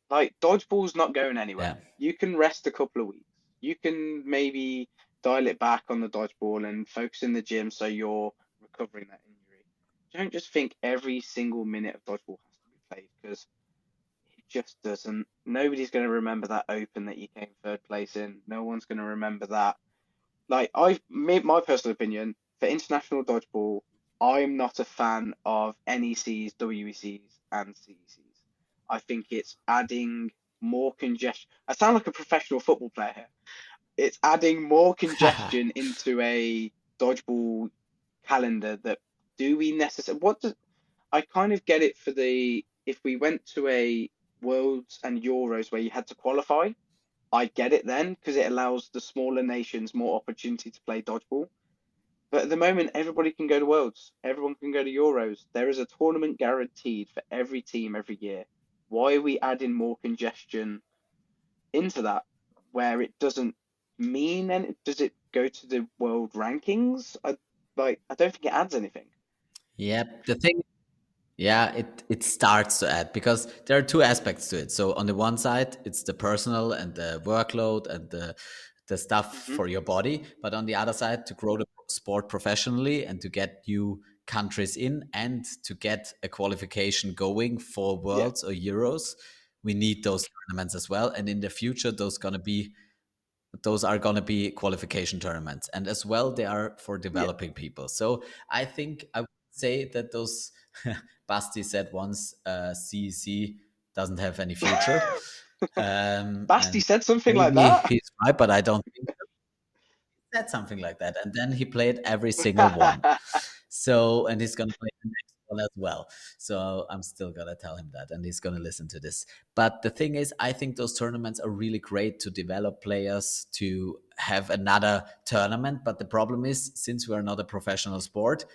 Like, dodgeball's not going anywhere. yeah, You can rest a couple of weeks. You can maybe dial it back on the dodgeball and focus in the gym so you're recovering that injury. Don't just think every single minute of dodgeball has to be played, because just doesn't. Nobody's going to remember that Open that you came third place in. No one's going to remember that. Like I've made my personal opinion for international dodgeball, I'm not a fan of NECs, WECs, and CECs. I think it's adding more congestion. I sound like a professional football player here. It's adding more congestion into a dodgeball calendar that do we necessarily what does I kind of get it for the if we went to a Worlds and Euros where you had to qualify, I get it then because it allows the smaller nations more opportunity to play dodgeball. But at the moment, everybody can go to Worlds, everyone can go to Euros. There is a tournament guaranteed for every team every year. Why are we adding more congestion into that where it doesn't mean and does it go to the world rankings? I don't think it adds anything. Yep. The thing, yeah, it starts to add because there are two aspects to it. So on the one side, it's the personal and the workload and the stuff Hmm. for your body, but on the other side, to grow the sport professionally and to get new countries in and to get a qualification going for Yeah, Worlds or Euros, we need those tournaments as well. And in the future, those are going to be qualification tournaments, and as well they are for yeah. developing people. So I think I would say that those Basti said once, CEC doesn't have any future, Basti and said something like maybe that. he's right, but I don't think said something like that. And then he played every single one. So, and he's going to play the next one as well. So I'm still going to tell him that, and he's going to listen to this. But the thing is, I think those tournaments are really great to develop players to have another tournament. But the problem is, since we're not a professional sport,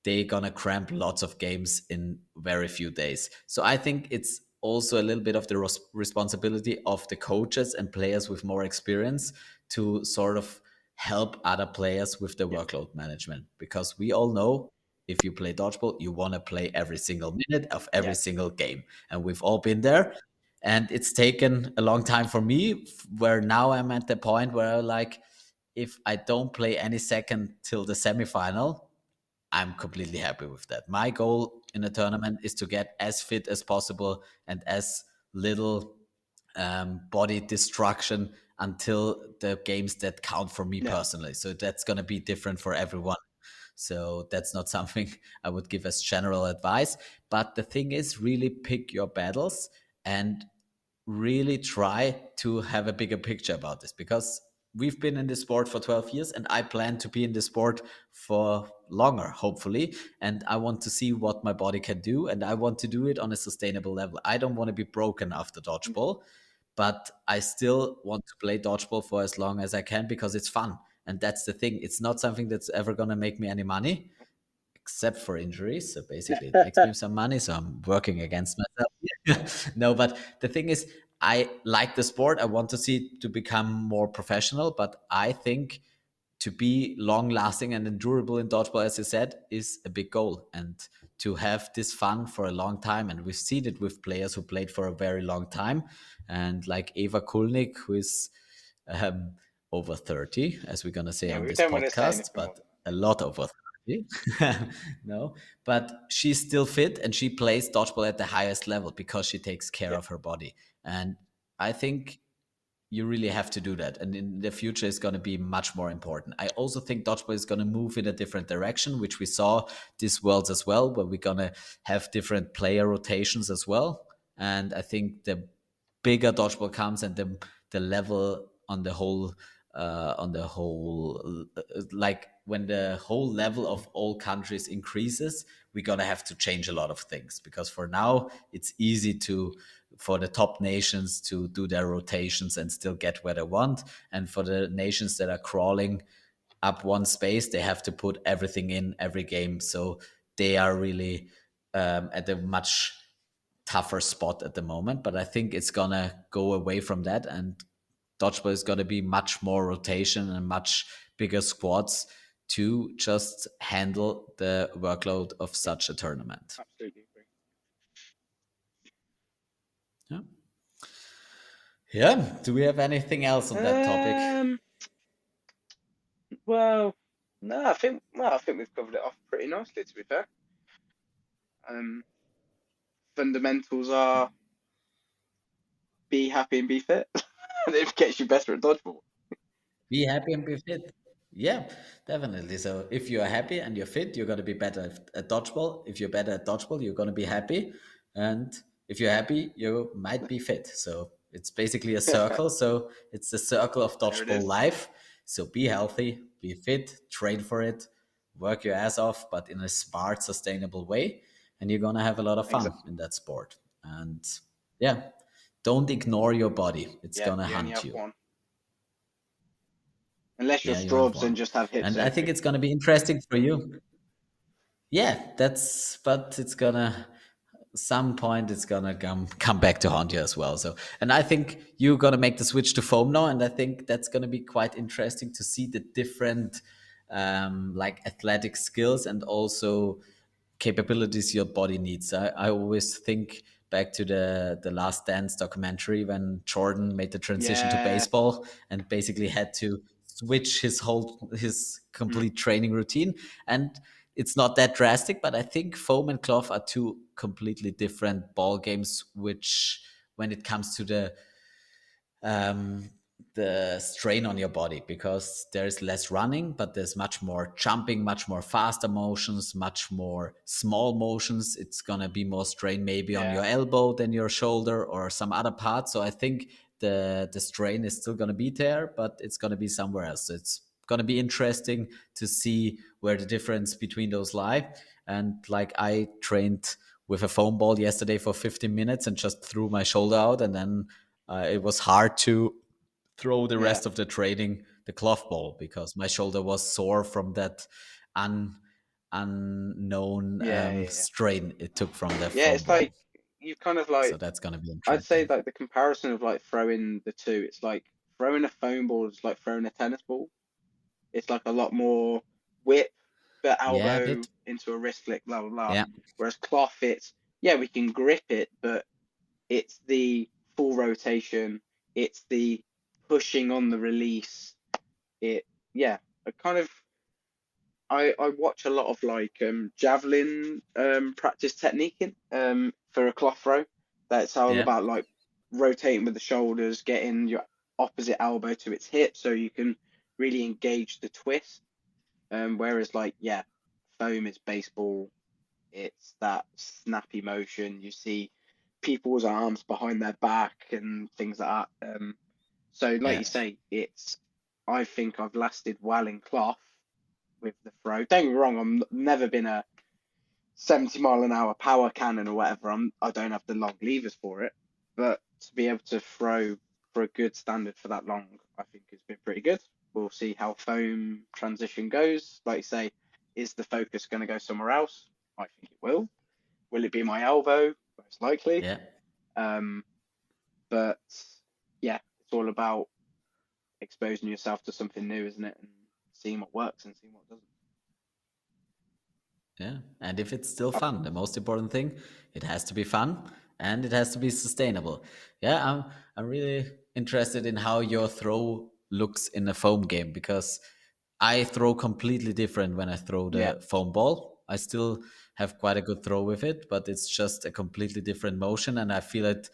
they're gonna cramp lots of games in very few days. So I think it's also a little bit of the responsibility of the coaches and players with more experience to sort of help other players with the Yeah, workload management, because we all know if you play dodgeball, you want to play every single minute of every yeah, single game, and we've all been there. And it's taken a long time for me, where now I'm at the point where like, if I don't play any second till the semifinal, I'm completely happy with that. My goal in a tournament is to get as fit as possible and as little body destruction until the games that count for me yeah, personally. So that's going to be different for everyone. So that's not something I would give as general advice. But the thing is, really pick your battles and really try to have a bigger picture about this, because we've been in this sport for 12 years and I plan to be in this sport for longer, hopefully. And I want to see what my body can do, and I want to do it on a sustainable level. I don't want to be broken after dodgeball, but I still want to play dodgeball for as long as I can because it's fun. And that's the thing. It's not something that's ever going to make me any money except for injuries. So basically, it makes me some money. So I'm working against myself. No, but the thing is, I like the sport. I want to see it to become more professional. But I think to be long lasting and endurable in dodgeball, as you said, is a big goal. And to have this fun for a long time. And we've seen it with players who played for a very long time. And like Eva Kulnik, who is um, over 30, as we're going to say yeah. on We this don't want to say podcast, anything more but than a lot over 30. No, but she's still fit and she plays dodgeball at the highest level because she takes care that. of her body. And I think you really have to do that. And in the future, it's going to be much more important. I also think dodgeball is going to move in a different direction, which we saw this world as well, where we're going to have different player rotations as well. And I think the bigger dodgeball comes and the level on the whole, like when the whole level of all countries increases, we're gonna have to change a lot of things, because for now it's easy to for the top nations to do their rotations and still get where they want, and for the nations that are crawling up one space, they have to put everything in every game. So they are really at a much tougher spot at the moment. But I think it's gonna go away from that, and dodgeball is gonna be much more rotation and much bigger squads to just handle the workload of Yeah, such a tournament. absolutely agree. Yeah. Yeah. Do we have anything else on that topic? Um, well, no, I think we've covered it off pretty nicely, to be fair. Um, fundamentals are be happy and be fit, and it gets you better at dodgeball. Be happy and be fit. Yeah, definitely. So if you are happy and you're fit, you're going to be better at dodgeball. If you're better at dodgeball, you're going to be happy. And if you're happy, you might be fit. So it's basically a circle. So it's the circle of There it dodgeball is. life. So be healthy, be fit, train for it, work your ass off, but in a smart, sustainable way. And you're going to have a lot of fun Exactly. in that sport. And yeah, don't ignore your body. It's Yeah, going to you only hunt have you. one. Unless you're Yeah, you have Straubs and one. just have hips And I think only. it's going to be interesting for you. Yeah, but it's gonna some point it's gonna come back to haunt you as well. So, and I think you're gonna make the switch to foam now, and I think that's gonna be quite interesting to see the different like athletic skills and also capabilities your body needs. I always think back to the Last Dance documentary when Jordan made the transition to Yeah. baseball and basically had to switch his Mm. complete training routine. And it's not that drastic, but I think foam and cloth are two completely different ball games, which when it comes to um, the strain on your body, because there's less running, but there's much more jumping, much more faster motions, much more small motions. It's gonna be more strain maybe on Yeah. your elbow than your shoulder or some other part. So I think the strain is still gonna be there, but it's gonna be somewhere else. So it's gonna be interesting to see where the difference between those lie. And like I trained with a foam ball yesterday for 15 minutes and just threw my shoulder out, and then it was hard to throw the Yeah. rest of the training the cloth ball because my shoulder was sore from that un, unknown Yeah. Yeah. strain it took from the Yeah. foam It's like ball. you've kind of So like that's going to be I'd say interesting. like the comparison of like throwing the two. It's like throwing a foam ball is like throwing a tennis ball. It's like a lot more whip, but Yeah, a elbow bit. into a wrist flick, blah blah blah. Yeah, Whereas cloth, it's yeah, we can grip it, but it's the full rotation. It's the pushing on the release. It yeah, I kind of I watch a lot of like javelin practice technique for a cloth throw. That's all yeah, about like rotating with the shoulders, getting your opposite elbow to its hip so you can really engage the twist. Whereas like yeah, foam is baseball. It's that snappy motion. You see people's arms behind their back and things like that. So like yeah, you say, it's I think I've lasted well in cloth with the throw. Don't get me wrong, I'm never been a 70-mile-an-hour power cannon or whatever. I don't have the long levers for it, but to be able to throw for a good standard for that long, I think has been pretty good. We'll see how foam transition goes. Like you say, is the focus going to go somewhere else? I think it will. Will it be my elbow? Most likely. yeah. Um, but yeah, it's all about exposing yourself to something new, isn't it? And seeing what works and seeing what doesn't. Yeah, and if it's still Uh, fun, the most important thing, it has to be fun and it has to be sustainable. Yeah, I'm really interested in how your throw looks in a foam game because I throw completely different when I throw yeah, the foam ball. I still have quite a good throw with it, but it's just a completely different motion and I feel it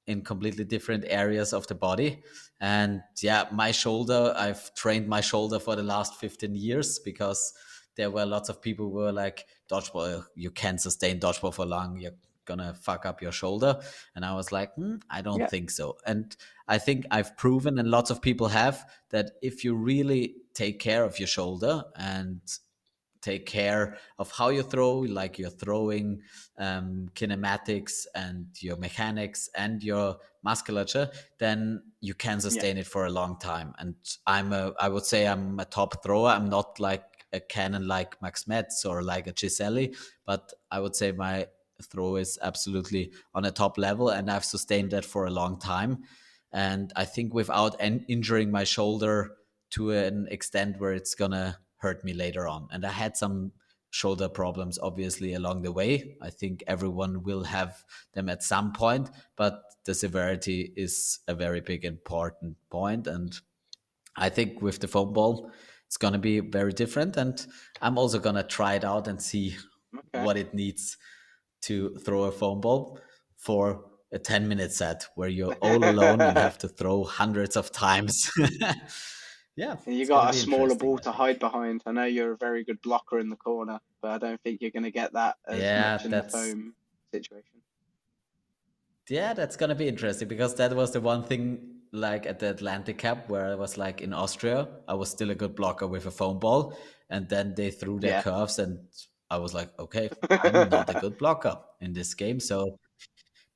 in completely different areas of the body. And yeah, my shoulder, I've trained my shoulder for the last 15 years because there were lots of people who were like, dodgeball, you can't sustain dodgeball for long. You're gonna fuck up your shoulder. And I was like, I don't yeah, think so. And I think I've proven, and lots of people have, that if you really take care of your shoulder and take care of how you throw, like your throwing kinematics and your mechanics and your musculature, then you can yeah, sustain it for a long time. And I would say I'm a top thrower. I'm not like a cannon like Max Metz or like a Giselli, but I would say my throw is absolutely on a top level, and I've sustained that for a long time. And I think without injuring my shoulder to an extent where it's gonna hurt me later on. And I had some shoulder problems obviously along the way. I think everyone will have them at some point, but the severity is a very big important point. And I think with the foam ball, it's gonna be very different. And I'm also gonna try it out and see okay, what it needs to throw a foam ball for a 10-minute set where you're all alone and have to throw hundreds of times. Yeah, You it's going to got a be smaller interesting, ball I to think. hide behind. I know you're a very good blocker in the corner, but I don't think you're going to get that as much Yeah, in the that's foam situation. yeah, that's gonna be interesting because that was the one thing like at the Atlantic Cup where I was like in Austria, I was still a good blocker with a foam ball, and then they threw their Yeah. curves, and I was like, okay, I'm not a good blocker in this game. So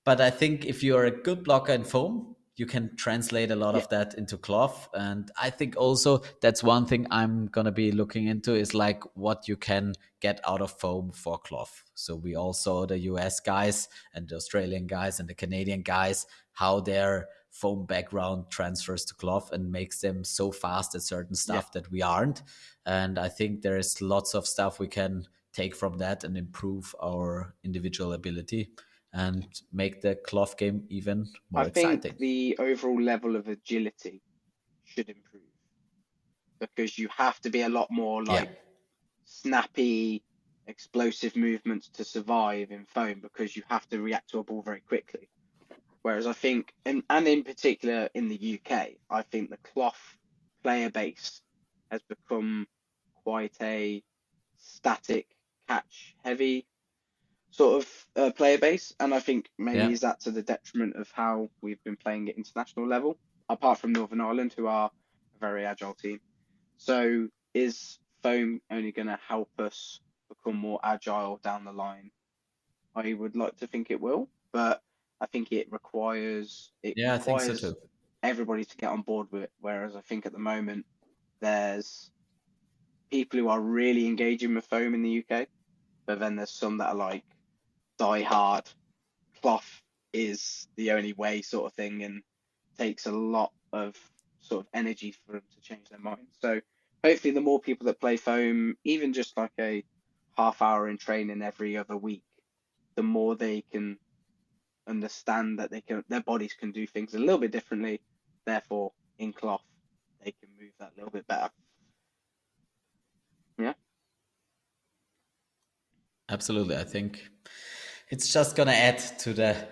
but I think if you're a good blocker in foam, you can translate a lot Yeah. of that into cloth. And I think also that's one thing I'm gonna be looking into is like what you can get out of foam for cloth. So we all saw the US guys and the Australian guys and the Canadian guys, how their foam background transfers to cloth and makes them so fast at certain Yeah. stuff that we aren't. And I think there is lots of stuff we can take from that and improve our individual ability and make the cloth game even I more think exciting. the overall level of agility should improve because you have to be a lot more Yeah, like snappy, explosive movements to survive in foam because you have to react to a ball very quickly. Whereas I think, and in particular in the UK, I think the cloth player base has become quite a static, catch heavy sort of player base. And I think maybe yeah, is that to the detriment of how we've been playing at international level, apart from Northern Ireland, who are a very agile team. So is foam only going to help us become more agile down the line? I would like to think it will, but I think it yeah. I think so requires too. everybody to get on board with it. Whereas I think at the moment there's people who are really engaging with foam in the UK, but then there's some that are like die hard. Cloth is the only way sort of thing, and takes a lot of sort of energy for them to change their mind. So hopefully, the more people that play foam, even just like a half hour in training every other week, the more they can understand that their bodies can do things a little bit differently. Therefore, in cloth, they can move that a little bit better. Yeah, Absolutely. I think it's just going to add to the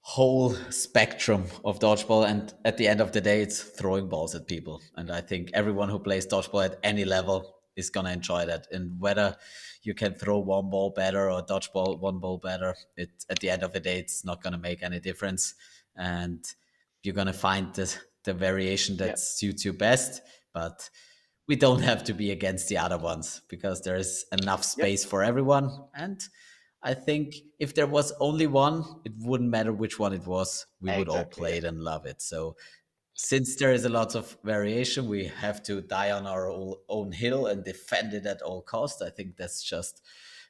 whole spectrum of dodgeball. And at the end of the day, it's throwing balls at people. And I think everyone who plays dodgeball at any level is going to enjoy that. And whether you can throw one ball better or dodgeball one ball better, at the end of the day, it's not going to make any difference. And you're going to find the variation yeah, that suits you best. But we don't have to be against the other ones because there is enough yeah, space for everyone. And I think if there was only one, it wouldn't matter which one it was. We would all exactly. play Yeah, it and love it. So since there is a lot of variation, we have to die on our own hill and defend it at all costs. I think that's just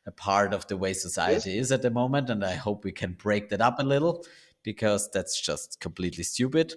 a part of the way it is. society is at the moment, and I hope we can break that up a little because that's just completely stupid.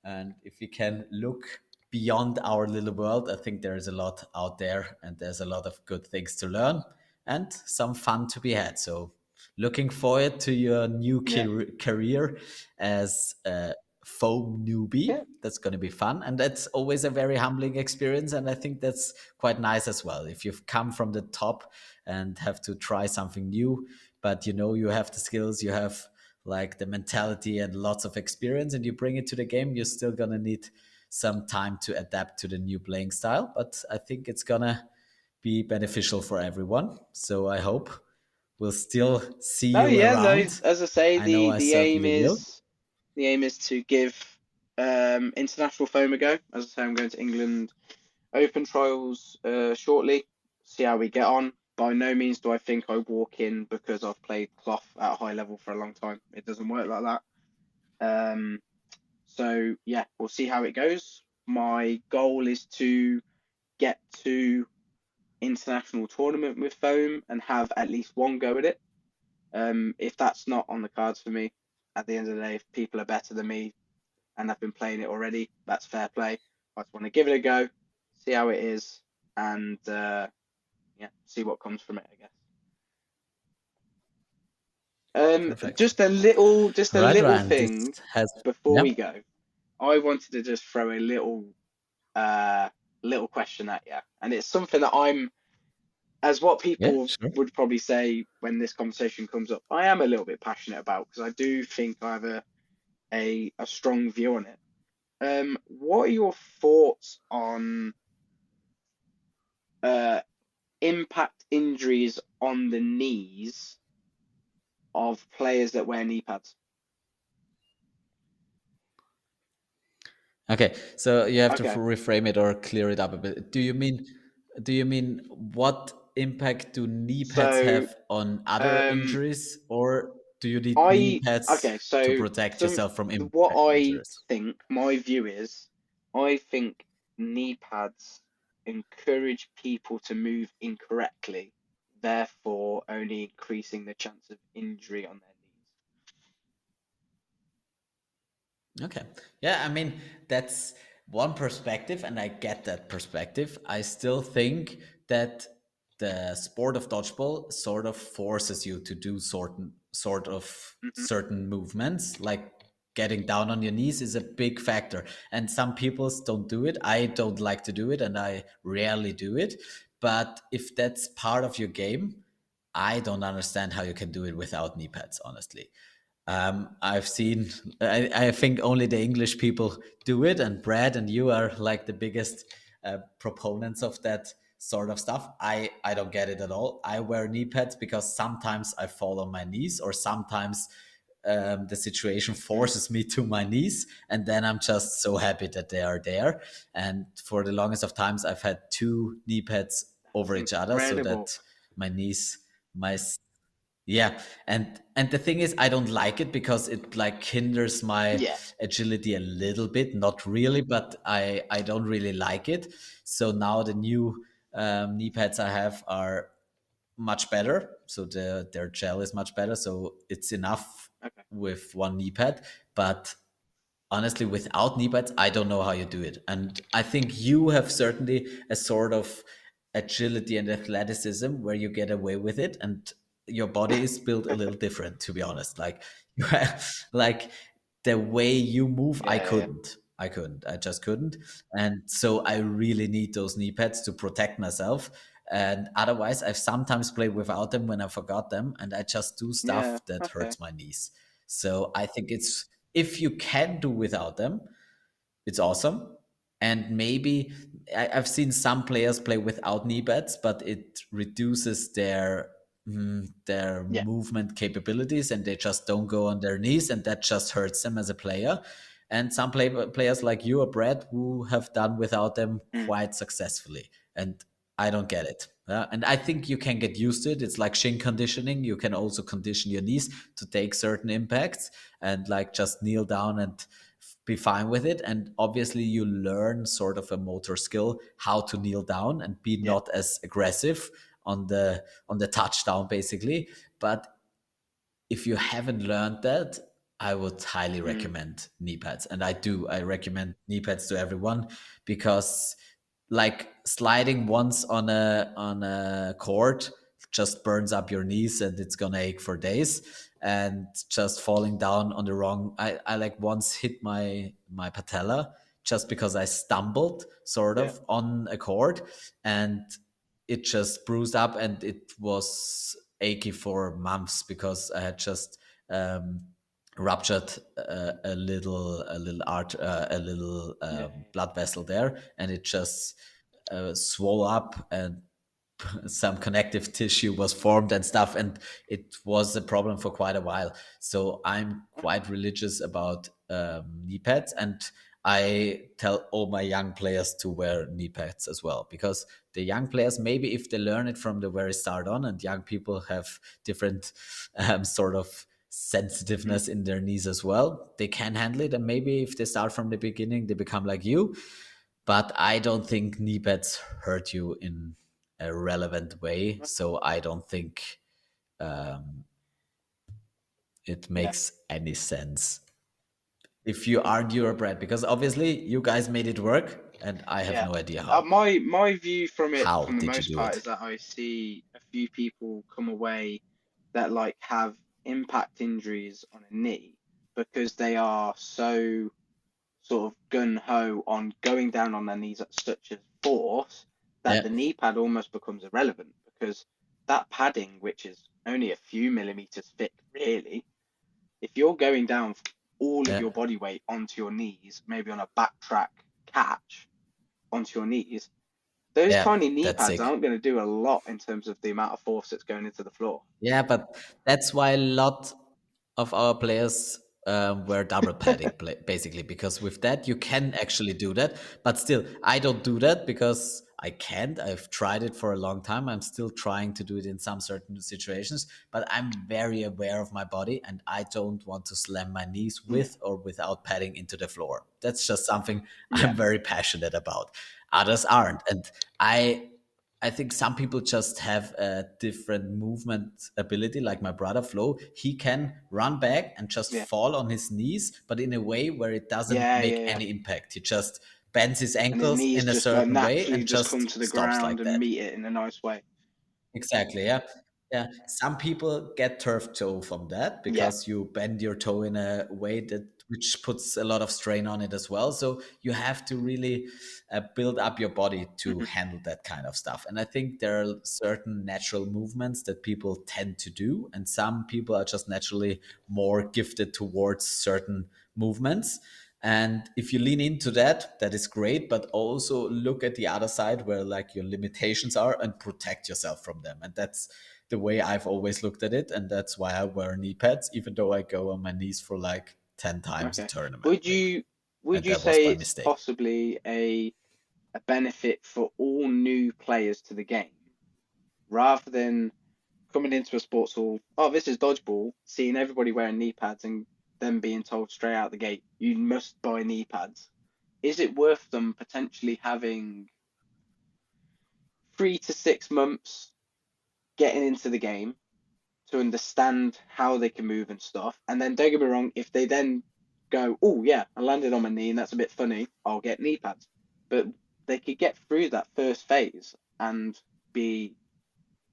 And if we can look beyond our little world, I think there is a lot out there, and there's a lot of good things to learn and some fun to be had. So looking forward to your new Yeah, career as a foam newbie. yeah. That's going to be fun. And that's always a very humbling experience. And I think that's quite nice as well. If you've come from the top and have to try something new, but you know you have the skills, you have like the mentality and lots of experience, and you bring it to the game, you're still going to need some time to adapt to the new playing style. But I think it's going to be beneficial for everyone. So I hope we'll still see No, you yeah, no. around. As I say, I know I certainly will. the aim is to give international foam a go. As I say, I'm going to England Open trials shortly. See how we get on. By no means do I think I walk in because I've played cloth at a high level for a long time. It doesn't work like that. Um, so yeah, we'll see how it goes. My goal is to get to international tournament with foam and have at least one go at it. If that's not on the cards for me, at the end of the day, if people are better than me and I've been playing it already, that's fair play. I just want to give it a go, see how it is, and yeah, see what comes from it, I guess. Perfect. Just All a right, little Ryan. This thing has, before yeah, we go. I wanted to just throw a uh little question at you, and it's something that I'm as what Yeah, people sure. would probably say when this conversation comes up, I am a little bit passionate about because I do think I have a strong view on it. What are your thoughts on uh, impact injuries on the knees of players that wear knee pads? Okay, so you have to Okay, reframe it or clear it up a bit. Do you mean what impact do knee pads so have on other um, injuries, or do you need knee I pads okay, to so protect some yourself from what impact I injuries? think, my view is, I think knee pads encourage people to move incorrectly, therefore only increasing the chance of injury on their knees. Okay. Yeah, I mean, that's one perspective, and I get that perspective. I still think that the sport of dodgeball sort of forces you to do Hmm. certain movements, like getting down on your knees is a big factor. And some people don't do it. I don't like to do it, and I rarely do it. But if that's part of your game, I don't understand how you can do it without knee pads, honestly. I've seen, I think only the English people do it, and Brad and you are like the biggest proponents of that sort of stuff. I don't get it at all. I wear knee pads because sometimes I fall on my knees, or sometimes the situation Mm, forces me to my knees, and then I'm just so happy that they are there. And for the longest of times, I've had two knee pads that's over each other so incredible. that my knees, my yeah, and the thing is, I don't like it because it like hinders my Yeah. agility a little bit. Not really, but I don't really like it. So now the new knee pads I have are much better. So their gel is much better. So it's enough Okay. with one knee pad. But honestly, without knee pads, I don't know how you do it. And I think you have certainly a sort of agility and athleticism where you get away with it. And your body is built a little different, to be honest. Like you have, like the way you move, I Yeah. Yeah. couldn't. I couldn't. I just couldn't. And so I really need those knee pads to protect myself. And otherwise, I've sometimes played without them when I forgot them, and I just do Yeah. stuff that Okay. hurts my knees. So I think it's, if you can do without them, it's awesome. And maybe I've seen some players play without knee pads, but it reduces their Yeah. movement capabilities, and they just don't go on their knees, and that just hurts them as a player. And some players like you or Brad who have done without them Mm, quite successfully, and I don't get it. And I think you can get used to it. It's like shin conditioning. You can also condition your knees to take certain impacts and like just kneel down and be fine with it. And obviously, you learn sort of a motor skill how to kneel down and be yeah. not as aggressive on the touchdown, basically. But if you haven't learned that, I would highly Mm, recommend knee pads. And I do. I recommend knee pads to everyone because like sliding once on a court just burns up your knees and it's gonna ache for days. And just falling down on the wrong, I like once hit my patella just because I stumbled sort yeah. of on a court, and it just bruised up and it was achy for months because I had just ruptured a little Yeah. blood vessel there, and it just swole up, and some connective tissue was formed and stuff, and it was a problem for quite a while. So I'm Yeah. Okay. quite religious about knee pads, and I tell all my young players to wear knee pads as well, because the young players, maybe if they learn it from the very start on, and young people have different sort of Mm, sensitiveness in their knees as well, they can handle it. And maybe if they start from the beginning, they become like you. But I don't think knee pads hurt you in a relevant way. okay. So I don't think it Yeah. makes any sense if you aren't Eurobread, because obviously you guys made it work, and I have Yeah. no idea how. My view from it, How from the did you most do part, it? is that I see a few people come away that like have impact injuries on a knee because they are so sort of gun ho on going down on their knees at such a force that Yeah. the knee pad almost becomes irrelevant because that padding, which is only a few millimeters thick, really, if you're going down all of Yeah, your body weight onto your knees, maybe on a backtrack catch onto your knees, those yeah, tiny knee that's pads sick. aren't going to do a lot in terms of the amount of force that's going into the floor. Yeah, but that's why a lot of our players wear double padding, basically, because with that you can actually do that. But still, I don't do that because I can't. I've tried it for a long time. I'm still trying to do it in some certain situations, but I'm very aware of my body and I don't want to slam my knees Yeah, with or without padding into the floor. That's just something yeah, I'm very passionate about. Others aren't. And I think some people just have a different movement ability, like my brother Flo. He can run back and just yeah, fall on his knees, but in a way where it doesn't yeah, make yeah, yeah. any impact. He just bends his And his ankles knees in a just like certain way naturally and just just come to the stops ground like and that. meet it in a nice way. Exactly. Yeah. Yeah. Some people get turf toe from that Yeah. because you bend your toe in a way that which puts a lot of strain on it as well. So you have to really build up your body to Hmm. handle that kind of stuff. And I think there are certain natural movements that people tend to do, and some people are just naturally more gifted towards certain movements. And if you lean into that, that is great, but also look at the other side where like your limitations are and protect yourself from them. And that's the way I've always looked at it. And that's why I wear knee pads, even though I go on my knees for like 10 times a Okay. tournament, Would maybe. you would And you that was say by it's mistake. possibly a benefit for all new players to the game rather than coming into a sports hall, oh, this is dodgeball, seeing everybody wearing knee pads and then being told straight out the gate, you must buy knee pads. Is it worth them potentially having 3 to 6 months getting into the game to understand how they can move and stuff? And then don't get me wrong, if they then go, oh yeah, I landed on my knee and that's a bit funny, I'll get knee pads. But they could get through that first phase and be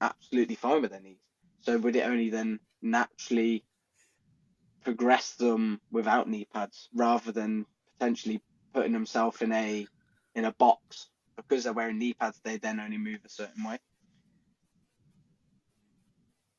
absolutely fine with their knees. So would it only then naturally progress them without knee pads rather than potentially putting themselves in a box because they're wearing knee pads, they then only move a certain way.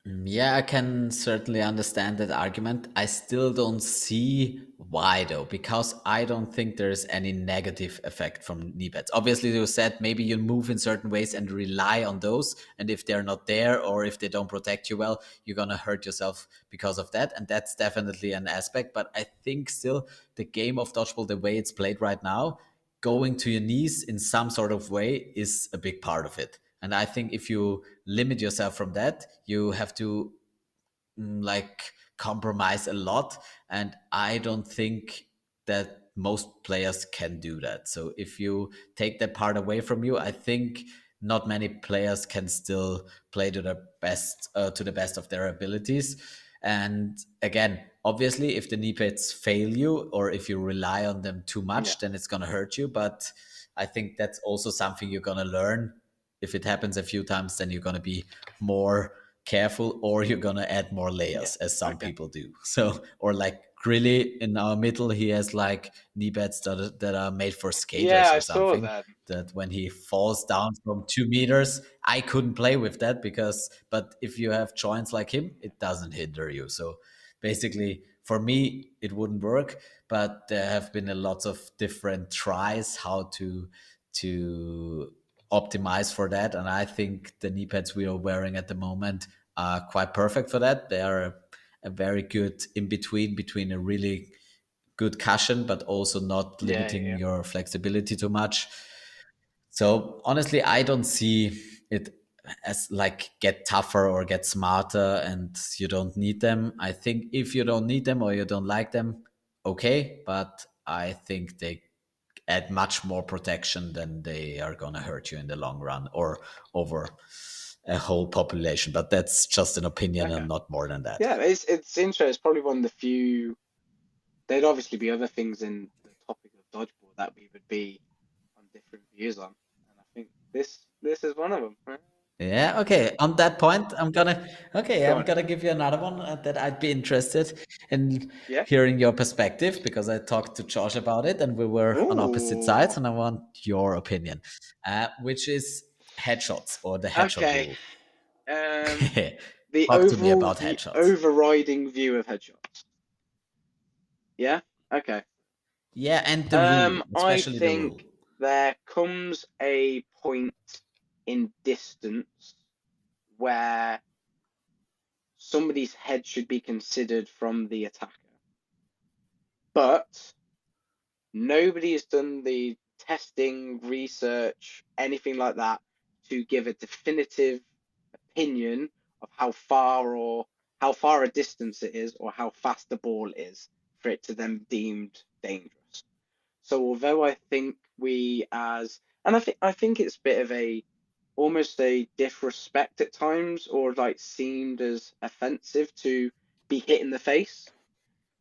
Yeah, I can certainly understand that argument. I still don't see why though, because I don't think there's any negative effect from knee pads. Obviously, you said maybe you move in certain ways and rely on those, and if they're not there or if they don't protect you well, you're gonna hurt yourself because of that, and that's definitely an aspect. But I think still the game of dodgeball, the way it's played right now, going to your knees in some sort of way is a big part of it. And I think if you limit yourself from that, you have to like compromise a lot. And I don't think that most players can do that. So if you take that part away from you, I think not many players can still play to the best of their abilities. And again, obviously, if the knee pads fail you or if you rely on them too Yeah, much, then it's gonna hurt you. But I think that's also something you're gonna learn. If it happens a few times, then you're gonna be more careful, or you're gonna add more yeah. layers, as some Okay. people do. So, or like Grilly in our middle, he has like knee pads that are made for Yeah, skaters I or saw something. that. That when he falls down from 2 meters, I couldn't play with that because, but if you have joints like him, Yeah, it doesn't hinder you. So basically, for me, it wouldn't work. But there have been a lot of different tries how to optimize for that. And I think the knee pads we are wearing at the moment are quite perfect for that. They are a very good in between a really good cushion, but also not yeah, limiting yeah, your flexibility too much. So honestly, I don't see it as like get tougher or get smarter and you don't need them. I think if you don't need them or you don't like them, okay, but I think they add much more protection than they are going to hurt you in the long run or over a whole population. But that's just an yeah. opinion and Okay. not more than that. Yeah, it's interesting. It's probably one of the few. There'd obviously be other things in the topic of dodgeball that we would be on different views on, and I think this is one of them. Yeah, okay. On that point, Go I'm on. gonna give you another one that I'd be interested in Yeah. hearing your perspective because I talked to Josh about it and we were on opposite Ooh. sides, and I want your opinion, which is headshots or the headshot Okay. rule. Um, the Talk to me overall, about the headshots. overriding view of headshots. Yeah. Okay. Yeah, and the rule, I especially the think rule. there comes a point in distance where somebody's head should be considered from the attacker, but nobody has done the testing, research, anything like that to give a definitive opinion of how far a distance it is or how fast the ball is for it to then deemed dangerous. So although I think we as and I think it's a bit of a almost a disrespect at times or like seemed as offensive to be hit in the face.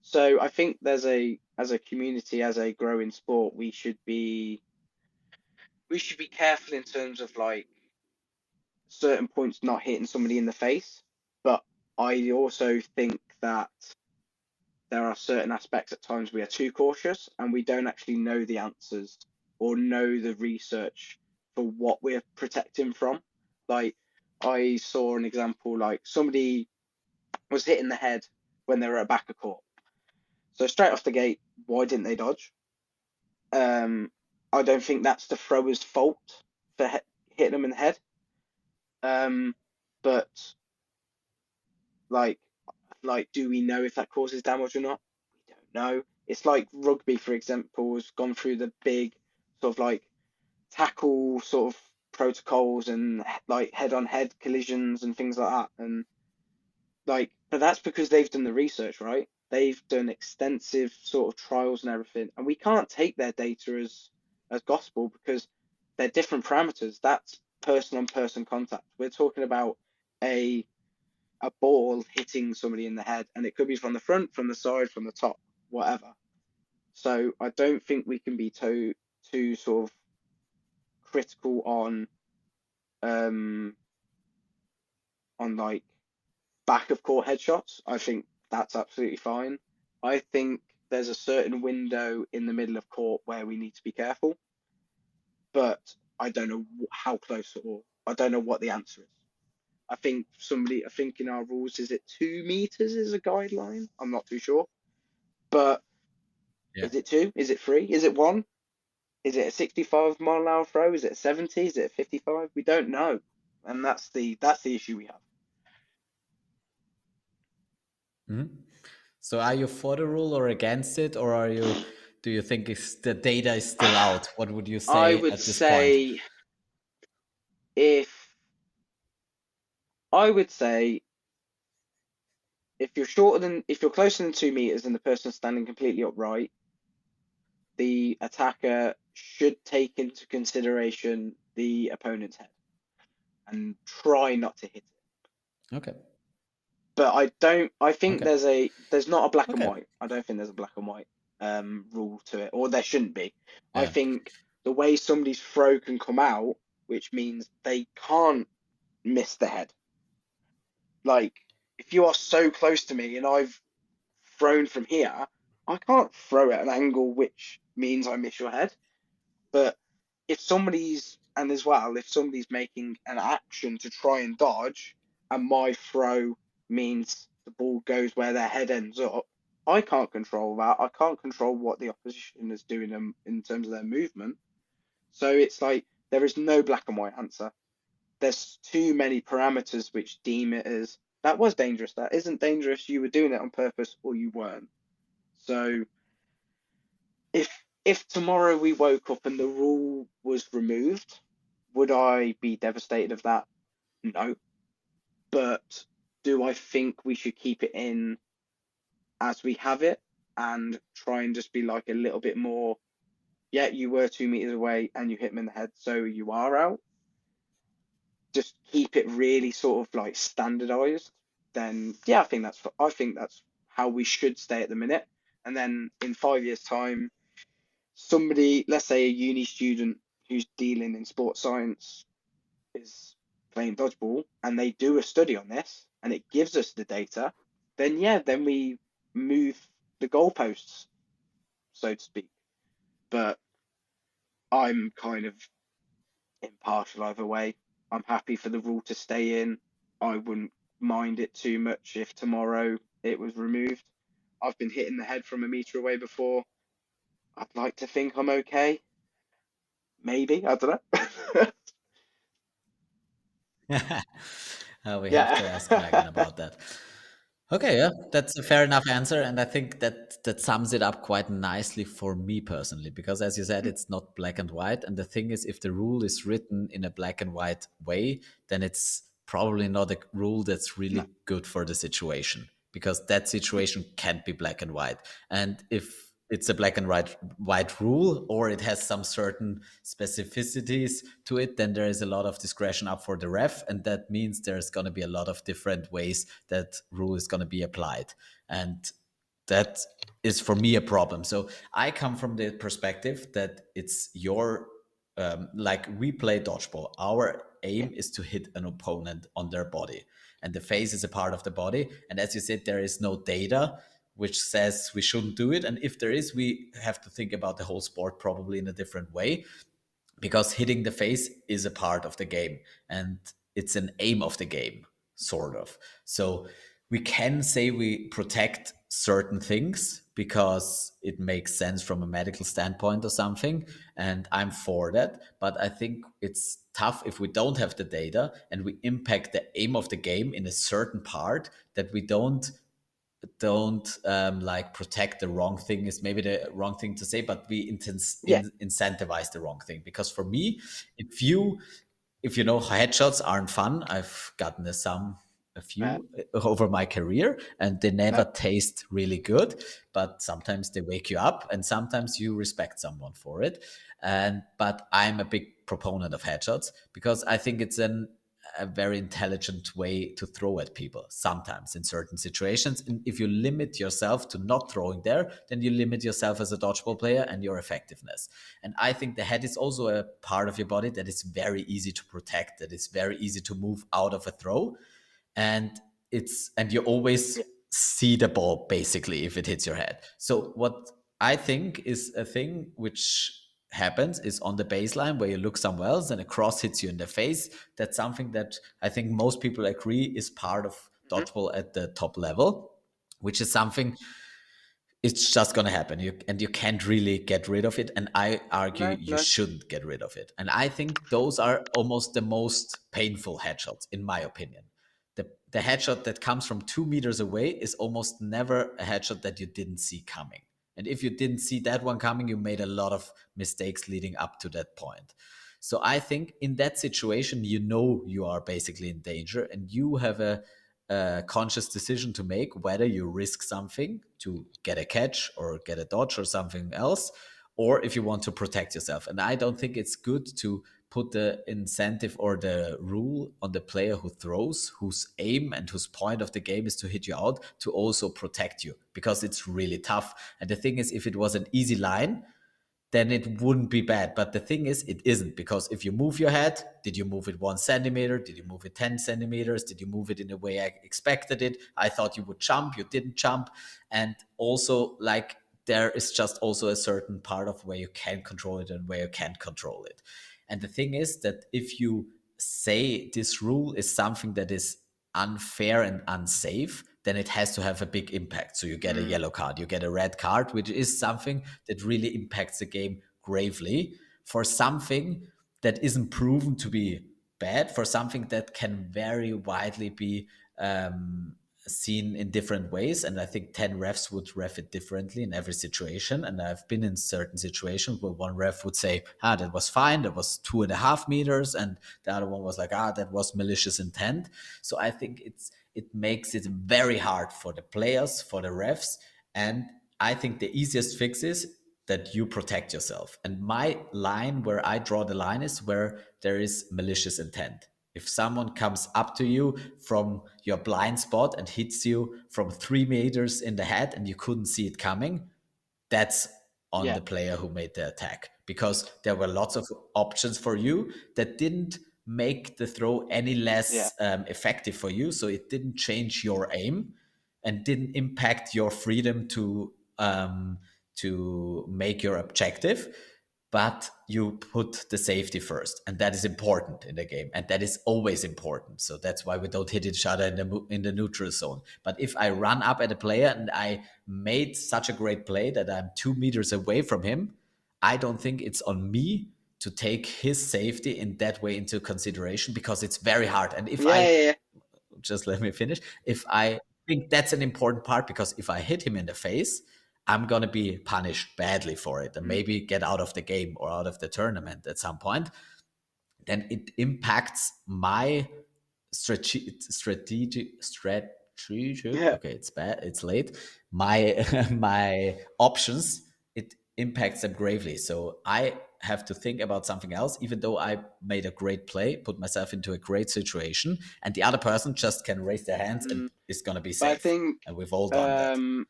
So I think there's a as a community, as a growing sport, we should be careful in terms of like certain points not hitting somebody in the face. But I also think that there are certain aspects at times we are too cautious and we don't actually know the answers or know the research for what we're protecting from. Like I saw an example like somebody was hit in the head when they were at back of court. So straight off the gate, why didn't they dodge? Um, I don't think that's the thrower's fault for hitting them in the head. Um, but like, do we know if that causes damage or not? We don't know. It's like rugby, for example, has gone through the big sort of like tackle sort of protocols and like head-on-head collisions and things like that. And like, but that's because they've done the research, right? They've done extensive sort of trials and everything, and we can't take their data as gospel because they're different parameters. That's person-on-person contact. We're talking about a a ball hitting somebody in the head, and it could be from the front, from the side, from the top, whatever. So I don't think we can be too sort of critical um on like back of court headshots. I think that's absolutely fine. I think there's a certain window in the middle of court where we need to be careful, but I don't know how close or I don't know what the answer is. I think in our rules, is it 2 meters is a guideline? I'm not too sure, but Yeah. is it two? Is it three? Is it one? Is it a 65-mile-an-hour throw? Is it a 70? Is it a 55? We don't know, and that's the issue we have. Mhm. So are you for the rule or against it, or do you think the data is still out? What would you I say would at this point? say if I would say if you're closer than 2 meters and the person's standing completely upright, the attacker should take into consideration the opponent's head and try not to hit it. Okay. But I don't. I think Okay. there's not a black and Okay. white. I don't think there's a black and white rule to it, or there shouldn't be. I Yeah. think the way somebody's throw can come out, which means they can't miss the head. Like if you are so close to me and I've thrown from here, I can't throw at an angle which means I miss your head. But if somebody's and as well, if somebody's making an action to try and dodge, and my throw means the ball goes where their head ends up, I can't control that. I can't control what the opposition is doing them in terms of their movement. So it's like there is no black and white answer. There's too many parameters which deem it as that was dangerous. That isn't dangerous. You were doing it on purpose or you weren't. So if tomorrow we woke up and the rule was removed, would I be devastated of that? No. But do I think we should keep it in as we have it and try and just be like a little bit more, yeah, you were 2 meters away and you hit me in the head, so you are out. Just keep it really sort of like standardized. Then yeah, I think that's how we should stay at the minute. And then in 5 years' time, somebody, let's say a uni student who's dealing in sports science is playing dodgeball and they do a study on this and it gives us the data, then yeah, then we move the goalposts, so to speak. But I'm kind of impartial either way. I'm happy for the rule to stay in. I wouldn't mind it too much if tomorrow it was removed. I've been hitting the head from a meter away before. I'd like to think I'm okay. Maybe, I don't know. We have Yeah. to ask Megan about that. Okay, yeah, that's a fair enough answer, and I think that that sums it up quite nicely for me personally. Because as you said, it's not black and white, and the thing is, if the rule is written in a black and white way, then it's probably not a rule that's No. really good for the situation, because that situation can't be black and white. And if it's a black and white rule, or it has some certain specificities to it, then there is a lot of discretion up for the ref, and that means there's going to be a lot of different ways that rule is going to be applied, and that is for me a problem. So I come from the perspective that it's your like we play dodgeball. Our Yeah. aim is to hit an opponent on their body, and the face is a part of the body. And as you said, there is no data which says we shouldn't do it. And if there is, we have to think about the whole sport probably in a different way, because hitting the face is a part of the game and it's an aim of the game, sort of. So we can say we protect certain things because it makes sense from a medical standpoint or something, and I'm for that. But I think it's tough if we don't have the data and we impact the aim of the game in a certain part, that we don't like protect the wrong thing is maybe the wrong thing to say, but we Yeah. incentivize the wrong thing. Because for me, if you know, headshots aren't fun. I've gotten a Uh, few over my career, and they never no. taste really good. But sometimes they wake you up, and sometimes you respect someone for it. And but I'm a big proponent of headshots because I think it's a very intelligent way to throw at people sometimes in certain situations. And if you limit yourself to not throwing there, then you limit yourself as a dodgeball player and your effectiveness. And I think the head is also a part of your body that is very easy to protect, that is very easy to move out of a throw, and you always Yeah. see the ball basically if it hits your head. So what I think is a thing which happens is on the baseline where you look somewhere else and a cross hits you in the face. That's something that I think most people agree is part of Hmm. dodgeball at the top level, which is something, it's just going to happen, and you can't really get rid of it, and I argue No, you no. shouldn't get rid of it. And I think those are almost the most painful headshots in my opinion. The headshot that comes from 2 meters away is almost never a headshot that you didn't see coming, and if you didn't see that one coming, you made a lot of mistakes leading up to that point. So I think in that situation, you know, you are basically in danger, and you have a conscious decision to make whether you risk something to get a catch or get a dodge or something else, or if you want to protect yourself. And I don't think it's good to put the incentive or the rule on the player who throws, whose aim and whose point of the game is to hit you out, to also protect you, because it's really tough. And the thing is, if it was an easy line, then it wouldn't be bad. But the thing is, it isn't, because if you move your head, did you move it 1 centimeter? Did you move it 10 centimeters? Did you move it in the way I expected it? I thought you would jump, you didn't jump. And also, like, there is just also a certain part of where you can control it and where you can't control it. And the thing is that if you say this rule is something that is unfair and unsafe, then it has to have a big impact. So you get a Mm. yellow card, you get a red card, which is something that really impacts the game gravely, for something that isn't proven to be bad, for something that can very widely be seen in different ways. And I think 10 refs would ref it differently in every situation. And I've been in certain situations where one ref would say, that was fine, that was 2.5 meters. And the other one was like, that was malicious intent. So I think it makes it very hard for the players, for the refs. And I think the easiest fix is that you protect yourself. And my line, where I draw the line, is where there is malicious intent. If someone comes up to you from your blind spot and hits you from 3 meters in the head and you couldn't see it coming, that's on Yeah. the player who made the attack, because there were lots of options for you that didn't make the throw any Yeah. less effective for you. So it didn't change your aim and didn't impact your freedom to make your objective. but you put the safety first, and that is important in the game, and that is always important. So that's why we don't hit each other in the neutral zone. But if I run up at a player and I made such a great play that I'm 2 meters away from him, I don't think it's on me to take his safety in that way into consideration, because it's very hard. And if Yeah, I yeah, just let me finish. If I think that's an important part, because if I hit him in the face, I'm going to be punished badly for it and yeah. maybe get out of the game or out of the tournament at some point, then it impacts my strategic, Yeah, okay, it's bad, it's late, my my options, it impacts them gravely. So I have to think about something else, even though I made a great play, put myself into a great situation, and the other person just can raise their hands and mm. is going to be But I safe, think and we've all done that. um,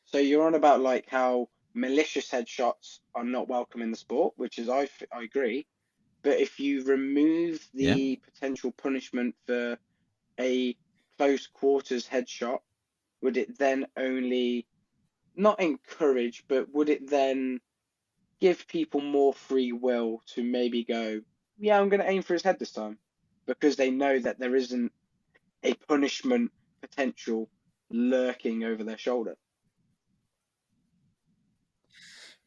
so. You're on about like how malicious headshots are not welcome in the sport, which is I agree. But if you remove Yeah, the potential punishment for a close quarters headshot, would it then only not encourage, but would it then give people more free will to maybe go, yeah, I'm going to aim for his head this time because they know that there isn't a punishment potential lurking over their shoulder?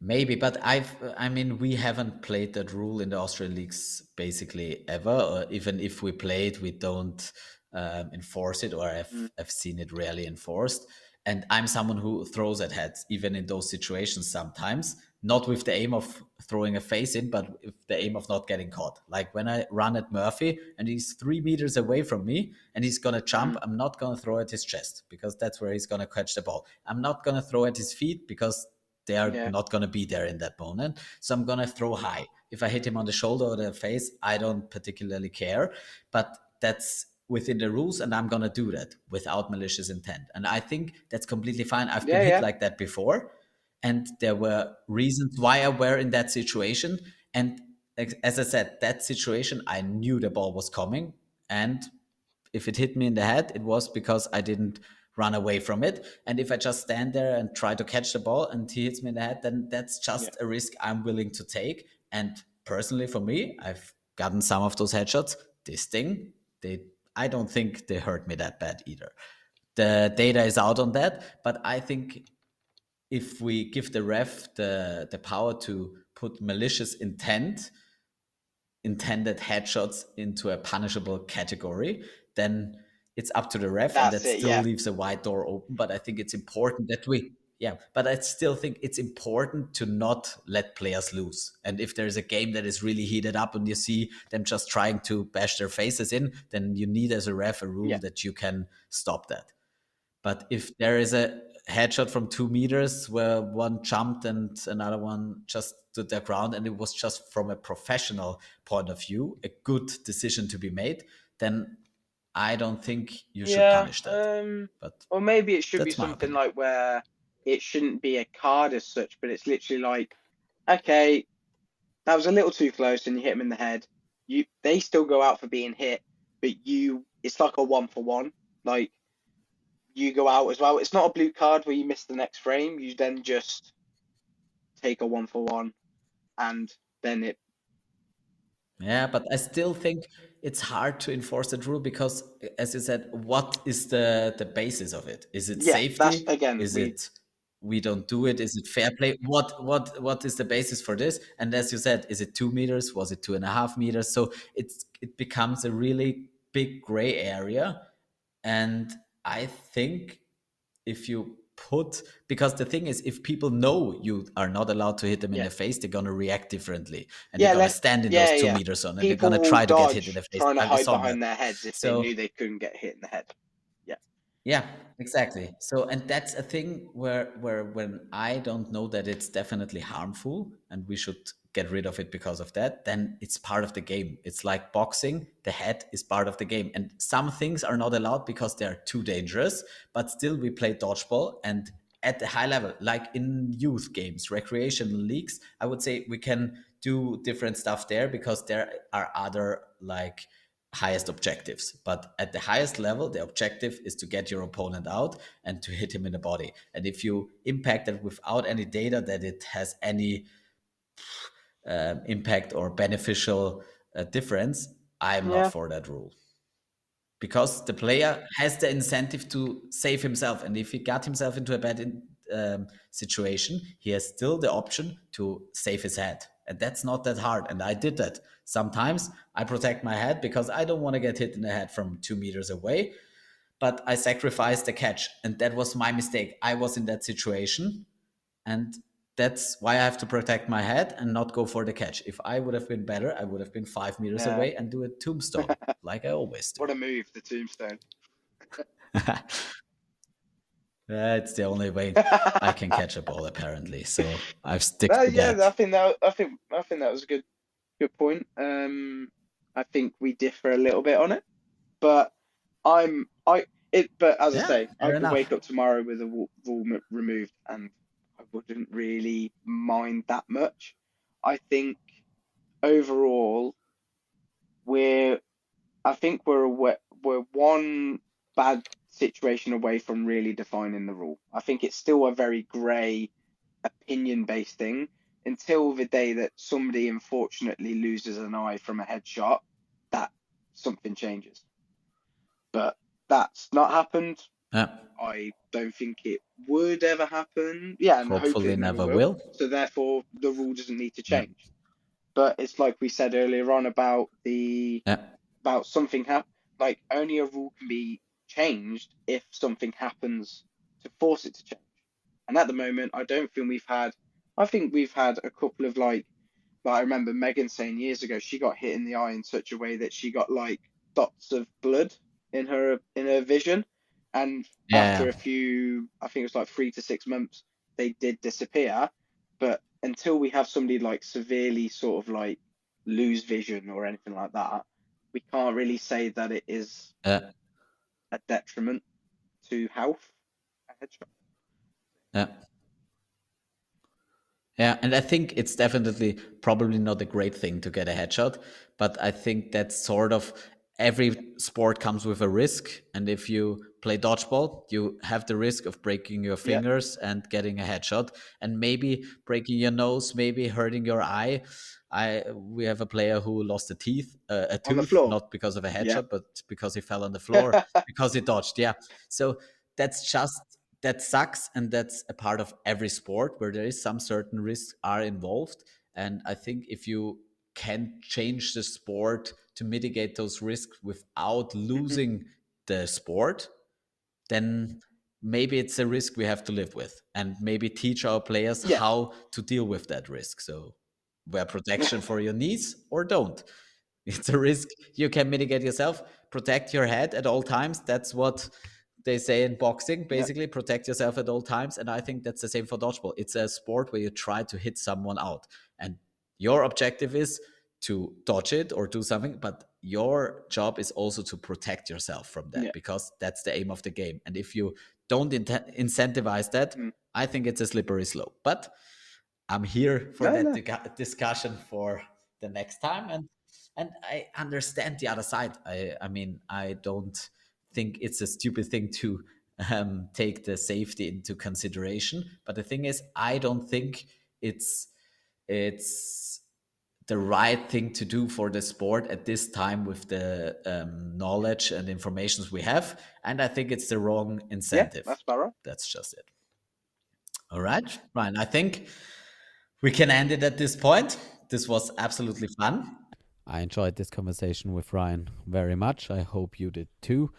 maybe, but I mean, we haven't played that rule in the Austrian leagues basically ever. Or even if we play it, we don't enforce it, or Mm, I've seen it rarely enforced. And I'm someone who throws at heads, even in those situations sometimes, not with the aim of throwing a face in, but with the aim of not getting caught. Like when I run at Murphy and he's 3 meters away from me and he's going to jump, mm, I'm not going to throw at his chest because that's where he's going to catch the ball. I'm not going to throw at his feet because they are yeah, not going to be there in that moment. So I'm going to throw high. If I hit him on the shoulder or the face, I don't particularly care. But that's within the rules, and I'm going to do that without malicious intent. And I think that's completely fine. I've been yeah, hit yeah, like that before, and there were reasons why I were in that situation. And as I said, that situation, I knew the ball was coming, and if it hit me in the head, it was because I didn't run away from it. And if I just stand there and try to catch the ball and he hits me in the head, then that's yeah, just a risk I'm willing to take. And personally, for me, I've gotten some of those headshots. This thing, I don't think they hurt me that bad either. The data is out on that, but I think if we give the ref the power to put malicious intended headshots into a punishable category, then it's up to the ref, and that's that it. still Yeah, leaves a wide door open. But I think it's important that yeah, but I still think it's important to not let players lose. And if there's a game that is really heated up and you see them just trying to bash their faces in, then you need as a ref a rule yeah, that you can stop that. But if there is a headshot from 2 meters where one jumped and another one just stood their ground, and it was just from a professional point of view, a good decision to be made, then I don't think you should yeah. punish that. But Or maybe it should be that's my something opinion. like where it shouldn't be a card as such, but it's literally like, okay, that was a little too close, and you hit him in the head. They still go out for being hit, but it's like a one for one. Like you go out as well. It's not a blue card where you miss the next frame. You then just take a one for one, and then it. Yeah, but I still think it's hard to enforce that rule because, as you said, what is the basis of it? Is it Yeah, that's safety? again Is it we don't do it? Is it fair play? What is the basis for this? And as you said, is it 2 meters? Was it 2.5 meters? So it becomes a really big gray area, and I think if you put, because the thing is, if people know you are not allowed to hit them in yeah, the face, they're going to react differently, and they're yeah, going to stand in those yeah, two yeah. meter zone and they're going People to will try to get hit in the dodge face. trying to I hide saw that. behind their heads if they So knew they couldn't get hit in the head. Yeah, yeah, exactly. So, and that's a thing where when I don't know that it's definitely harmful and we should get rid of it because of that, then it's part of the game. It's like boxing, the head is part of the game. And some things are not allowed because they're too dangerous, but still we play dodgeball, and at the high level, like in youth games, recreational leagues, I would say we can do different stuff there because there are other like highest objectives. But at the highest level, the objective is to get your opponent out and to hit him in the body. And if you impact it without any data that it has any impact or beneficial difference, I'm not Yeah, for that rule because the player has the incentive to save himself, and if he got himself into a bad situation, he has still the option to save his head, and that's not that hard. And I did that. Sometimes I protect my head because I don't want to get hit in the head from 2 meters away, but I sacrificed the catch, and that was my mistake. I was in that situation, and that's why I have to protect my head and not go for the catch. If I would have been better, I would have been 5 meters yeah. away and do a tombstone like I always do. What a move, the tombstone. It's the only way I can catch a ball, apparently. So I stick No, to yeah, that. I think that was a good point. I think we differ a little bit on it, but but as I Yeah, say, I fair could wake enough. up tomorrow with a removed, and I wouldn't really mind that much. I think overall we're I think we're one bad situation away from really defining the rule. I think it's still a very grey opinion based thing until the day that somebody unfortunately loses an eye from a headshot, that something changes. But that's not happened. Yeah, I don't think it would ever happen. Yeah, and hopefully hopefully it never never will. will. So therefore the rule doesn't need to Yeah, change. But it's like we said earlier on about the yeah, about something like only a rule can be changed if something happens to force it to change. And at the moment, I don't think we've had. I think we've had a couple of like I remember Megan saying years ago she got hit in the eye in such a way that she got like dots of blood in her vision, and after yeah, a few, I think it was like 3 to 6 months, they did disappear. But until we have somebody like severely sort of like lose vision or anything like that, we can't really say that it is yeah, a detriment to health. A headshot. yeah. Yeah, and I think it's definitely probably not a great thing to get a headshot, but I think that's sort of Yeah, every sport comes with a risk. And if you play dodgeball, you have the risk of breaking your yeah, fingers and getting a headshot, and maybe breaking your nose, maybe hurting your eye. We have a player who lost a on the tooth, floor. not because of a Yeah, headshot, but because he fell on the floor because he dodged. Yeah, so that's just that sucks, and that's a part of every sport where there is some certain risks are involved. And I think if you can change the sport to mitigate those risks without hmm, losing the sport, then maybe it's a risk we have to live with, and maybe teach our players yeah, how to deal with that risk. So wear protection for your knees or don't. It's a risk you can mitigate yourself. Protect your head at all times. That's what they say in boxing. yeah, Basically, protect yourself at all times. And I think that's the same for dodgeball. It's a sport where you try to hit someone out. And your objective is to dodge it or do something, but your job is also to protect yourself from that yeah. because that's the aim of the game. And if you don't incentivize that, Mm. I think it's a slippery slope. But I'm here for No, that no, discussion for the next time, and I understand the other side. I mean, I don't think it's a stupid thing to take the safety into consideration. But the thing is, I don't think it's the right thing to do for the sport at this time with the knowledge and informations we have. And I think it's the wrong yeah, incentive. that's about right. That's just it. All right, Ryan. I think we can end it at this point. This was absolutely fun. I enjoyed this conversation with Ryan very much. I hope you did too.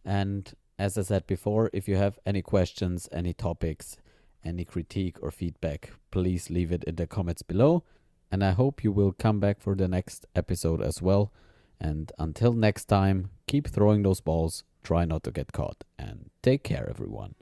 And as I said before, if you have any questions, any topics, any critique or feedback, please leave it in the comments below. And I hope you will come back for the next episode as well. And until next time, keep throwing those balls, try not to get caught, and take care, everyone.